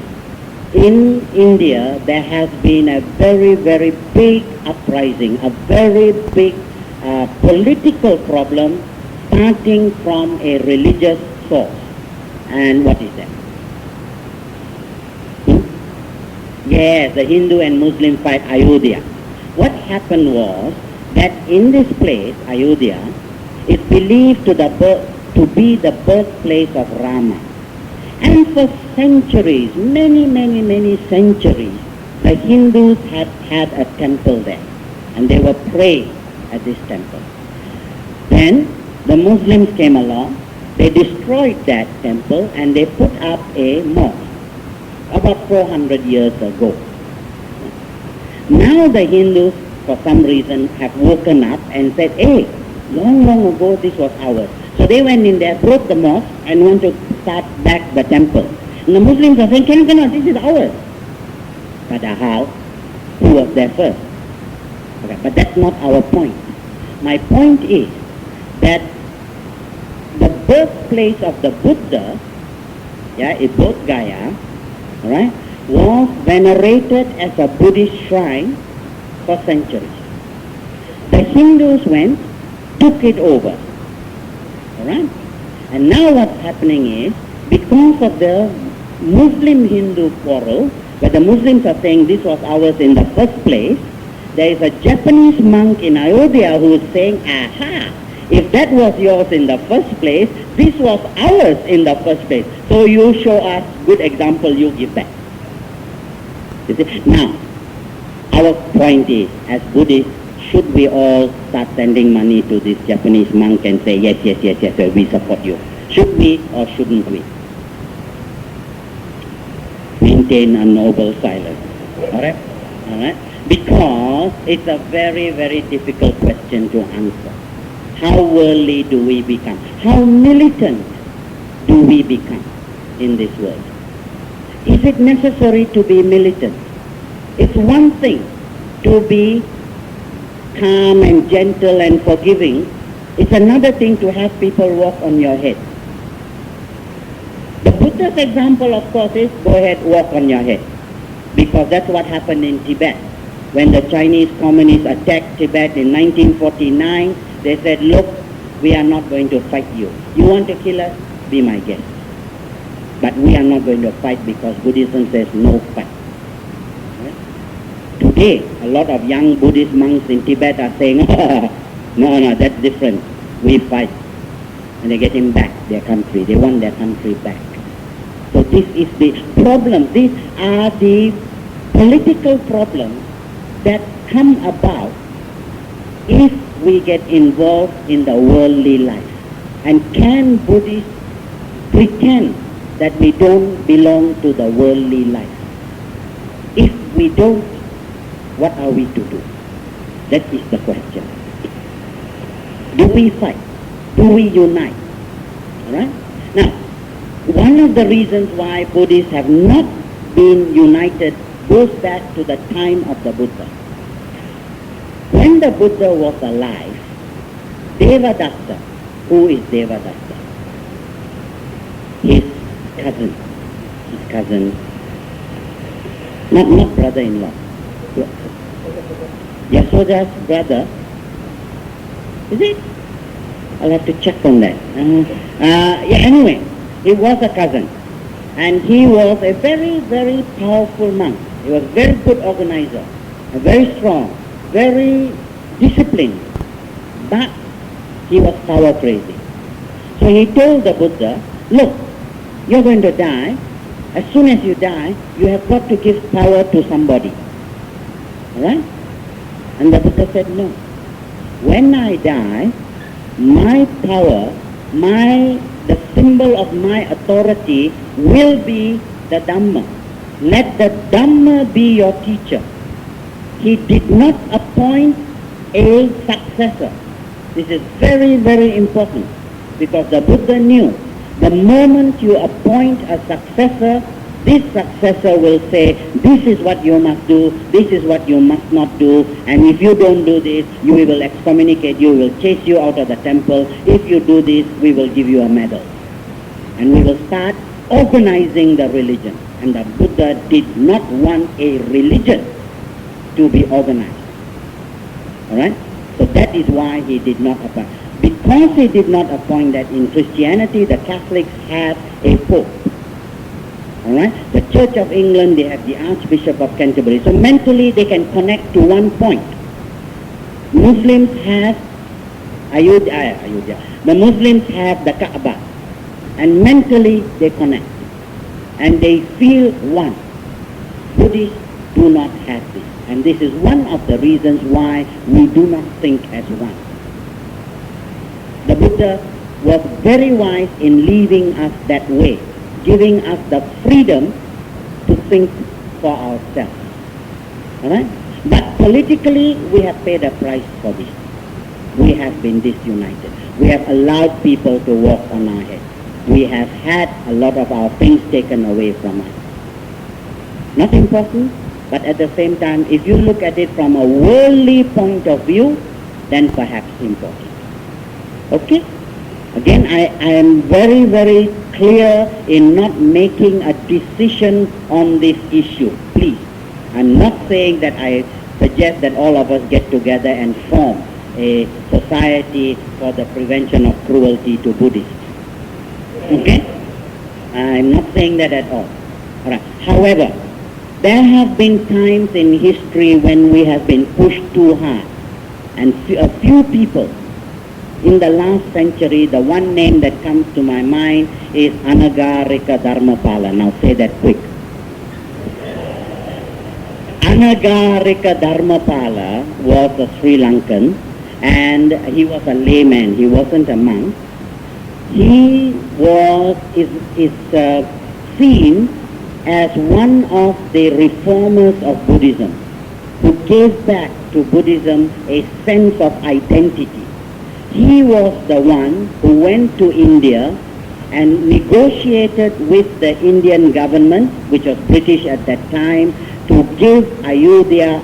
in India, there has been a very, very big uprising, a very big political problem starting from a religious source. And what is that? Yes, the Hindu and Muslim fight, Ayodhya. What happened was that in this place, Ayodhya, is believed to be the birthplace of Rama. And for centuries, many centuries, the Hindus had a temple there. And they were praying at this temple. Then the Muslims came along, they destroyed that temple and they put up a mosque about 400 years ago. Now the Hindus, for some reason, have woken up and said, hey, long ago this was ours. So they went in there, broke the mosque and want to start back the temple. And the Muslims are saying, cannot, this is ours. But how? Who was there first? Okay, but that's not our point. My point is that the birthplace of the Buddha, in Bodh Gaya, right, was venerated as a Buddhist shrine for centuries. The Hindus went, took it over. All right? And now what's happening is, because of the Muslim-Hindu quarrel, where the Muslims are saying this was ours in the first place, there is a Japanese monk in Ayodhya who is saying, aha, if that was yours in the first place, this was ours in the first place. So you show us good example, you give back. You see? Now, our point is, as Buddhists, should we all start sending money to this Japanese monk and say, yes, we support you? Should we or shouldn't we? Maintain a noble silence. Alright? Alright? Because it's a very, very difficult question to answer. How worldly do we become? How militant do we become in this world? Is it necessary to be militant? It's one thing to be calm and gentle and forgiving. It's another thing to have people walk on your head. The Buddha's example, of course, is go ahead, walk on your head. Because that's what happened in Tibet. When the Chinese communists attacked Tibet in 1949, they said, look, we are not going to fight you. You want to kill us? Be my guest. But we are not going to fight because Buddhism says no fight. Right? Today, a lot of young Buddhist monks in Tibet are saying, no, that's different. We fight. And they're getting back their country. They want their country back. So this is the problem. These are the political problems that come about if we get involved in the worldly life. And can Buddhists pretend that we don't belong to the worldly life? If we don't, what are we to do? That is the question. Do we fight? Do we unite? Alright? Now, one of the reasons why Buddhists have not been united goes back to the time of the Buddha. When the Buddha was alive, Devadatta, who is Devadatta? His cousin, not brother-in-law. Yasoda's brother, is it? I'll have to check on that. Anyway, he was a cousin. And he was a very, very powerful monk. He was a very good organizer, very strong, very disciplined, but he was power crazy. So he told the Buddha, look, you're going to die. As soon as you die, you have got to give power to somebody. Alright? And the Buddha said, no. When I die, my power, the symbol of my authority will be the Dhamma. Let the Dhamma be your teacher. He did not appoint a successor. This is very, very important, because the Buddha knew the moment you appoint a successor, this successor will say, this is what you must do, this is what you must not do, and if you don't do this, we will excommunicate you, we will chase you out of the temple. If you do this, we will give you a medal. And we will start organizing the religion. And the Buddha did not want a religion to be organized. Alright? So that is why he did not appoint. Because he did not appoint that, in Christianity, the Catholics have a pope. Alright? The Church of England, they have the Archbishop of Canterbury. So mentally they can connect to one point. Muslims have Ayodhya. The Muslims have the Kaaba. And mentally they connect. And they feel one. Buddhists do not have this. And this is one of the reasons why we do not think as one. The Buddha was very wise in leaving us that way, giving us the freedom to think for ourselves. Alright? But politically, we have paid a price for this. We have been disunited. We have allowed people to walk on our heads. We have had a lot of our things taken away from us. Not important, but at the same time, if you look at it from a worldly point of view, then perhaps important. Okay? Again, I am very, very clear in not making a decision on this issue. Please. I'm not saying that I suggest that all of us get together and form a society for the prevention of cruelty to Buddhists. Okay? I'm not saying that at all. Alright. However, there have been times in history when we have been pushed too hard. And a few people in the last century, the one name that comes to my mind is Anagarika Dharmapala. Now say that quick. Anagarika Dharmapala was a Sri Lankan, and he was a layman. He wasn't a monk. He is seen as one of the reformers of Buddhism, who gave back to Buddhism a sense of identity. He was the one who went to India and negotiated with the Indian government, which was British at that time, to give Ayodhya,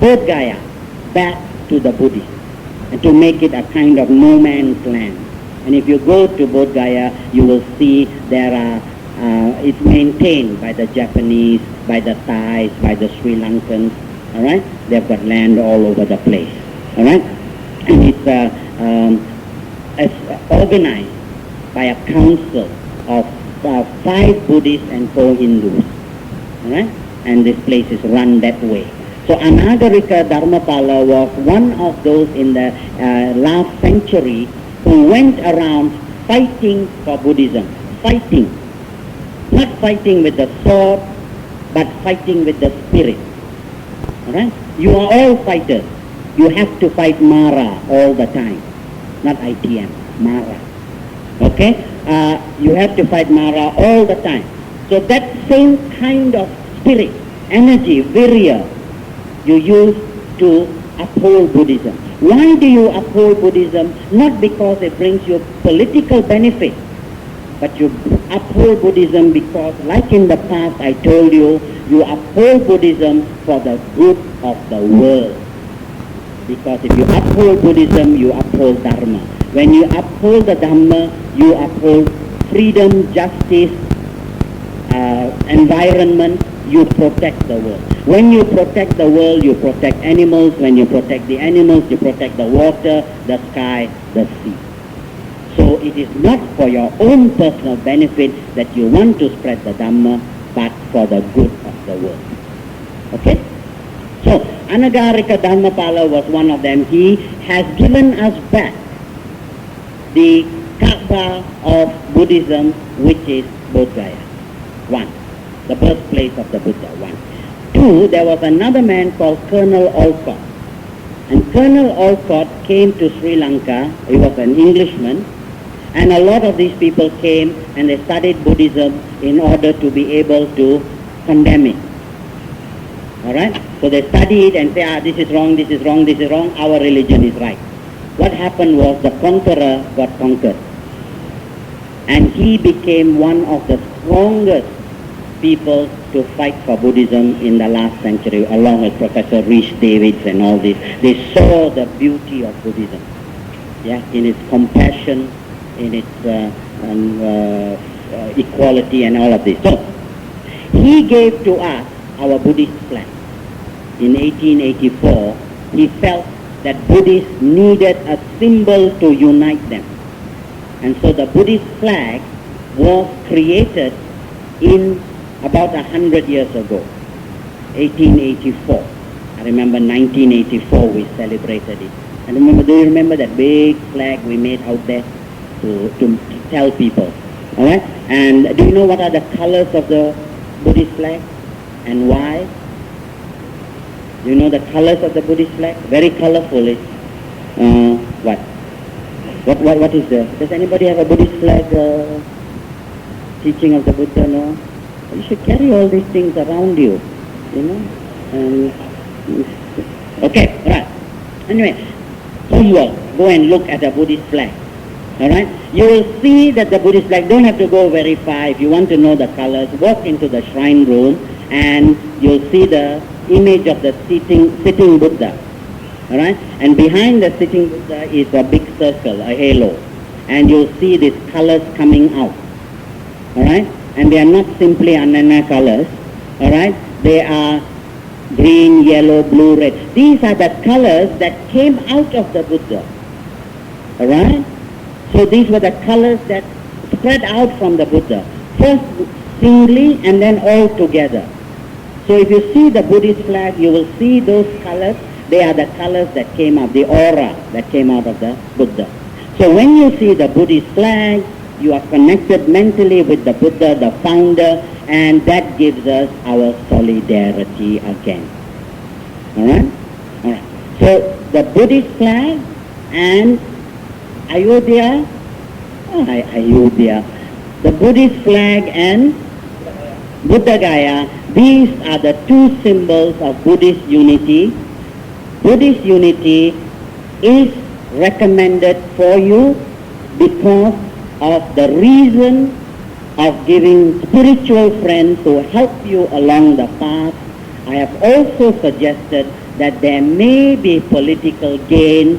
Bodh Gaya back to the Buddhists, and to make it a kind of no man's land. And if you go to Bodh Gaya, you will see there are, it's maintained by the Japanese, by the Thais, by the Sri Lankans. All right, they've got land all over the place. All right, and it's organized by a council of 5 Buddhists and 4 Hindus. All right, and this place is run that way. So Anagarika Dharmapala was one of those in the last century who went around fighting for Buddhism. Fighting, not fighting with the sword, but fighting with the spirit. Alright? You are all fighters. You have to fight Mara all the time. Not ITM, Mara. Okay? You have to fight Mara all the time. So that same kind of spirit, energy, virya, you use to uphold Buddhism. Why do you uphold Buddhism? Not because it brings you political benefit, but you uphold Buddhism because, like in the past I told you, you uphold Buddhism for the good of the world. Because if you uphold Buddhism, you uphold Dharma. When you uphold the Dhamma, you uphold freedom, justice, environment, you protect the world. When you protect the world, you protect animals. When you protect the animals, you protect the water, the sky, the sea. So it is not for your own personal benefit that you want to spread the Dhamma, but for the good of the world. Okay? So, Anagarika Dharmapala was one of them. He has given us back the Kaaba of Buddhism, which is Bodh Gaya. One, the birthplace of the Buddha. One. Two, there was another man called Colonel Olcott. And Colonel Olcott came to Sri Lanka. He was an Englishman. And a lot of these people came and they studied Buddhism in order to be able to condemn it. Alright? So they studied and say, this is wrong, this is wrong, this is wrong, our religion is right. What happened was the conqueror got conquered. And he became one of the strongest people to fight for Buddhism in the last century, along with Professor Rhys Davids and all this. They saw the beauty of Buddhism, in its compassion, in its equality and all of this. So, he gave to us our Buddhist flag. In 1884, he felt that Buddhists needed a symbol to unite them. And so the Buddhist flag was created in about 100 years ago, 1884. I remember 1984 we celebrated it. And remember, do you remember that big flag we made out there to tell people? All right? And do you know what are the colors of the Buddhist flag and why? Do you know the colors of the Buddhist flag? Very colorful. It's what? What is there? Does anybody have a Buddhist flag teaching of the Buddha? No? You should carry all these things around you, you know. Okay, right. Anyway, homework. Go and look at the Buddhist flag. All right. You will see that the Buddhist flag. Don't have to go very far. If you want to know the colors, walk into the shrine room, and you'll see the image of the sitting Buddha. All right. And behind the sitting Buddha is a big circle, a halo, and you'll see these colors coming out. All right. And they are not simply anana colors, all right? They are green, yellow, blue, red. These are the colors that came out of the Buddha, all right? So these were the colors that spread out from the Buddha, first singly and then all together. So if you see the Buddhist flag, you will see those colors. They are the colors that came out, the aura that came out of the Buddha. So when you see the Buddhist flag, you are connected mentally with the Buddha, the founder, and that gives us our solidarity again. All right? All right. So the Buddhist flag and Ayodhya, the Buddhist flag and Buddha Gaya, these are the two symbols of Buddhist unity. Buddhist unity is recommended for you because of the reason of giving spiritual friends who help you along the path. I have also suggested that there may be political gain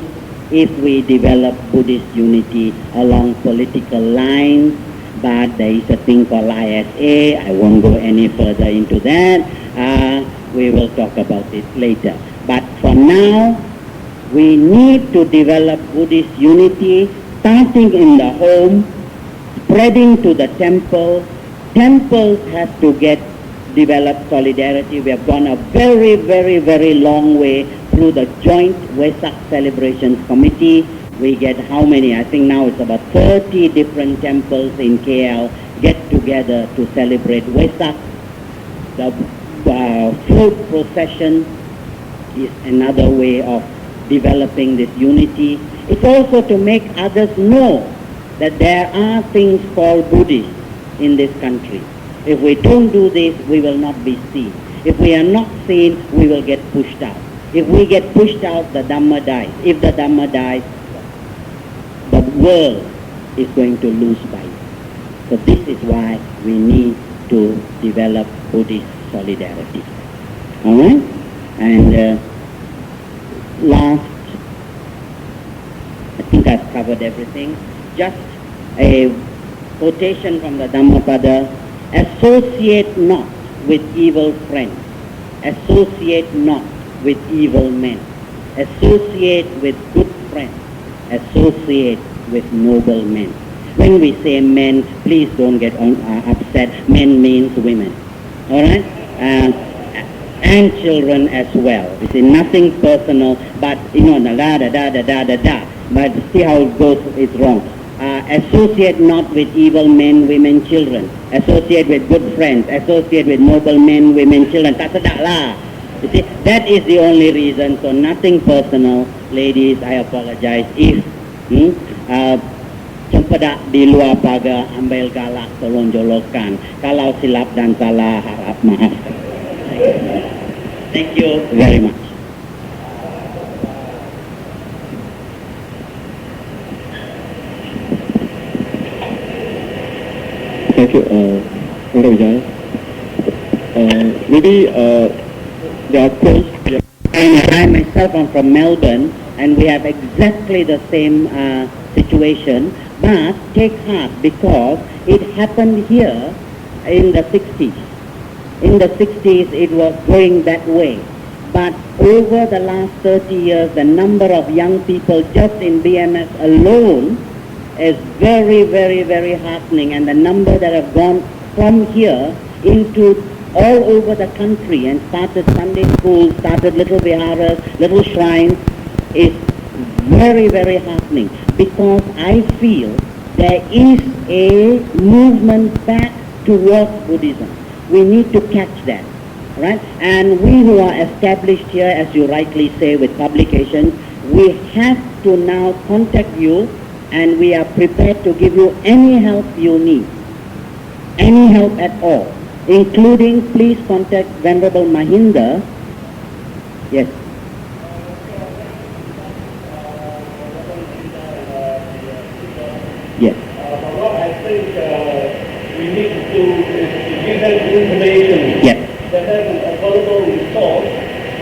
if we develop Buddhist unity along political lines, but there is a thing called ISA. I won't go any further into that. We will talk about it later. But for now, we need to develop Buddhist unity, starting in the home, spreading to the temple. Temples have to develop solidarity. We have gone a very, very, very long way through the joint Vesak Celebrations Committee. We get how many? I think now it's about 30 different temples in KL get together to celebrate Vesak. The float procession is another way of developing this unity. It's also to make others know that there are things called Buddhists in this country. If we don't do this, we will not be seen. If we are not seen, we will get pushed out. If we get pushed out, the Dhamma dies. If the Dhamma dies, the world is going to lose by it. So this is why we need to develop Buddhist solidarity. All right? And last, I think I've covered everything. Just a quotation from the Dhammapada: associate not with evil friends, associate not with evil men, associate with good friends, associate with noble men. When we say men, please don't get upset. Men means women. All right? And children as well. You see, nothing personal, but da. But see how it goes, it's wrong. Associate not with evil men, women, children. Associate with good friends. Associate with noble men, women, children. Tak sedap lah. You see, that is the only reason. So nothing personal. Ladies, I apologize if cempedak di luar pagar, ambil galak, tolong jolokan. Kalau silap dan salah, harap maaf. Thank you very much. Thank you, Mr. Vijay. Maybe there are quotes. I myself am from Melbourne, and we have exactly the same situation. But take heart, because it happened here in the 60s. In the 60s, it was going that way. But over the last 30 years, the number of young people just in BMS alone is very, very, very heartening. And the number that have gone from here into all over the country and started Sunday schools, started little viharas, little shrines, is very, very heartening. Because I feel there is a movement back towards Buddhism. We need to catch that, right? And we who are established here, as you rightly say, with publications, we have to now contact you, and we are prepared to give you any help you need, any help at all, including please contact Venerable Mahinda. Yes. Yes. What I think we need to do is to give them information Yes. that has an affordable resource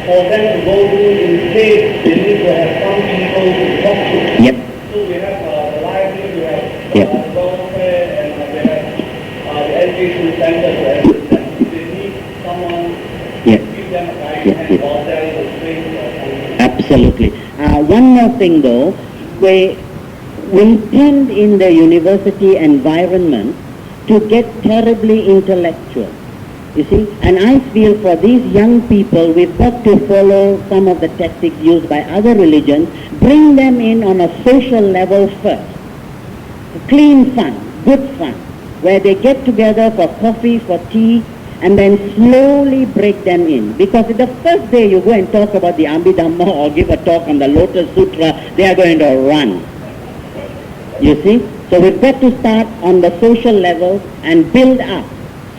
for them to go to in case they need to have some people to talk to. Yep. So we have the library, we have Yep. welfare, and we have the education center to assist them. If they need someone Yep. to give them a guidance Yep, and yep. while they're in the train or something. Absolutely. One more thing though, we tend in the university environment to get terribly intellectual. You see, and I feel for these young people, we've got to follow some of the tactics used by other religions, bring them in on a social level first. Clean fun, good fun, where they get together for coffee, for tea, and then slowly break them in. Because the first day you go and talk about the Abhidhamma or give a talk on the Lotus Sutra, they are going to run. You see? So we've got to start on the social level and build up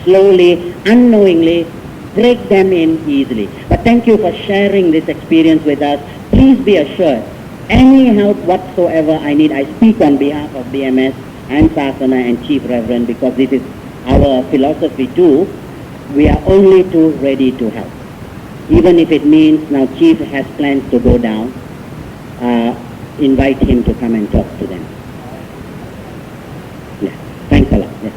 slowly, unknowingly, break them in easily. But thank you for sharing this experience with us. Please be assured, any help whatsoever I need, I speak on behalf of BMS and Sasana and Chief Reverend, because this is our philosophy too. We are only too ready to help. Even if it means now Chief has plans to go down, invite him to come and talk to them. Yeah. Thanks a lot. Yeah.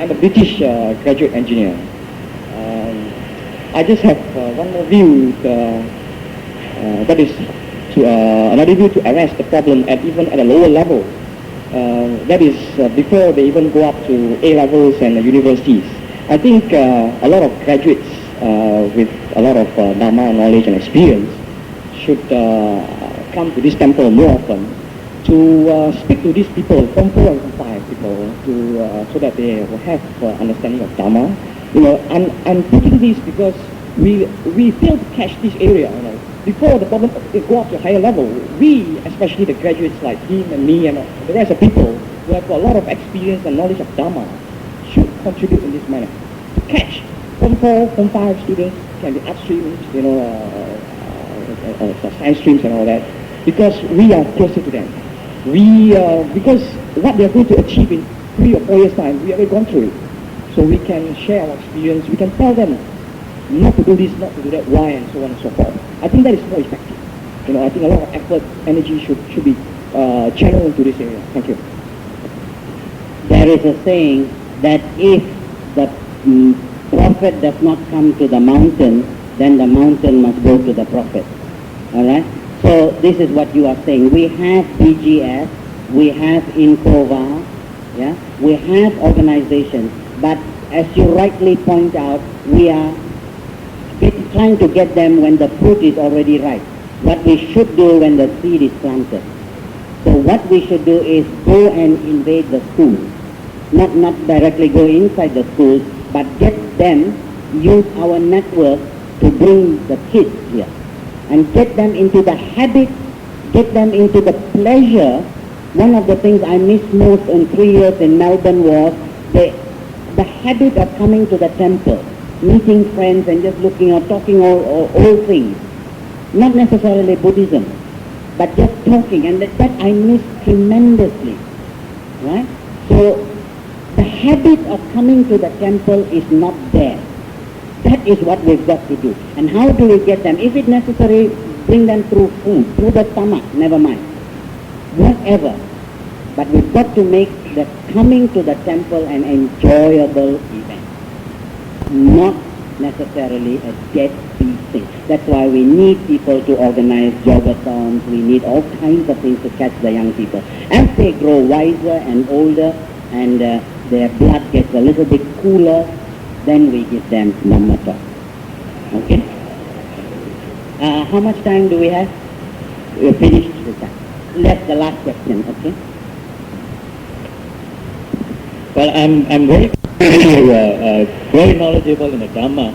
I'm a British graduate engineer. I just have one more view, that is to another view to arrest the problem even at a lower level. That is before they even go up to A levels and universities. I think a lot of graduates with a lot of Dharma knowledge and experience should come to this temple more often to speak to these people, Form 4 and Form 5 people, so that they will have understanding of Dharma. You know, I'm putting this because we fail to catch this area. You know, before the problem go up to a higher level, we, especially the graduates like him and me and the rest of people who have a lot of experience and knowledge of Dharma, should contribute in this manner. To catch Form 4, Form 5 students can be upstream, you know, science streams and all that, because we are closer to them. Because what they are going to achieve in 3 or 4 years' time, we have already gone through it. So we can share our experience, we can tell them not to do this, not to do that, why, and so on and so forth. I think that is more effective. You know, I think a lot of effort, energy should be channeled into this area. Thank you. There is a saying that if the prophet does not come to the mountain, then the mountain must go to the prophet. All right? So this is what you are saying. We have BGS, we have Infova, yeah, we have organizations, but as you rightly point out, we are trying to get them when the fruit is already ripe. What we should do when the seed is planted. So what we should do is go and invade the schools. Not directly go inside the schools, but get them, use our network to bring the kids here. And get them into the habit, get them into the pleasure. One of the things I missed most in 3 years in Melbourne was the habit of coming to the temple, meeting friends and just looking or talking all things. Not necessarily Buddhism, but just talking, and that I miss tremendously, right? So the habit of coming to the temple is not there. That is what we've got to do. And how do we get them? If it's necessary, bring them through food, through the stomach, never mind. Whatever. But we've got to make the coming to the temple an enjoyable event. Not necessarily a deadbeat thing. That's why we need people to organize jogathons. We need all kinds of things to catch the young people. As they grow wiser and older and their blood gets a little bit cooler, then we give them Dhamma talk. Okay? How much time do we have? We're finished with that. That's the last question, okay? Well, I'm very knowledgeable in the Dhamma.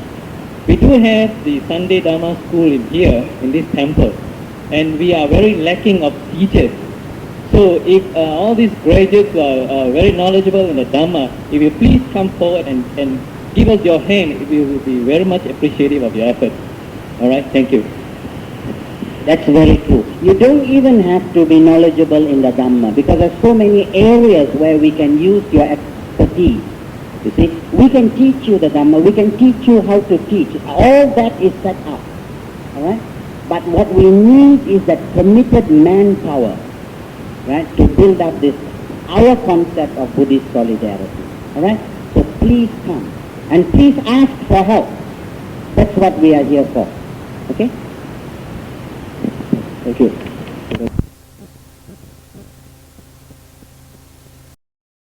We do have the Sunday Dhamma school in here, in this temple, and we are very lacking of teachers. So if all these graduates are very knowledgeable in the Dhamma, if you please come forward and give us your hand, we will be very much appreciative of your effort. All right, thank you. That's very true. You don't even have to be knowledgeable in the Dhamma, because there's so many areas where we can use your expertise. You see, we can teach you the Dhamma, we can teach you how to teach. All that is set up. All right? But what we need is that committed manpower, right, to build up this, our concept of Buddhist solidarity. All right? So please come. And please ask for help. That's what we are here for. Okay? Thank you.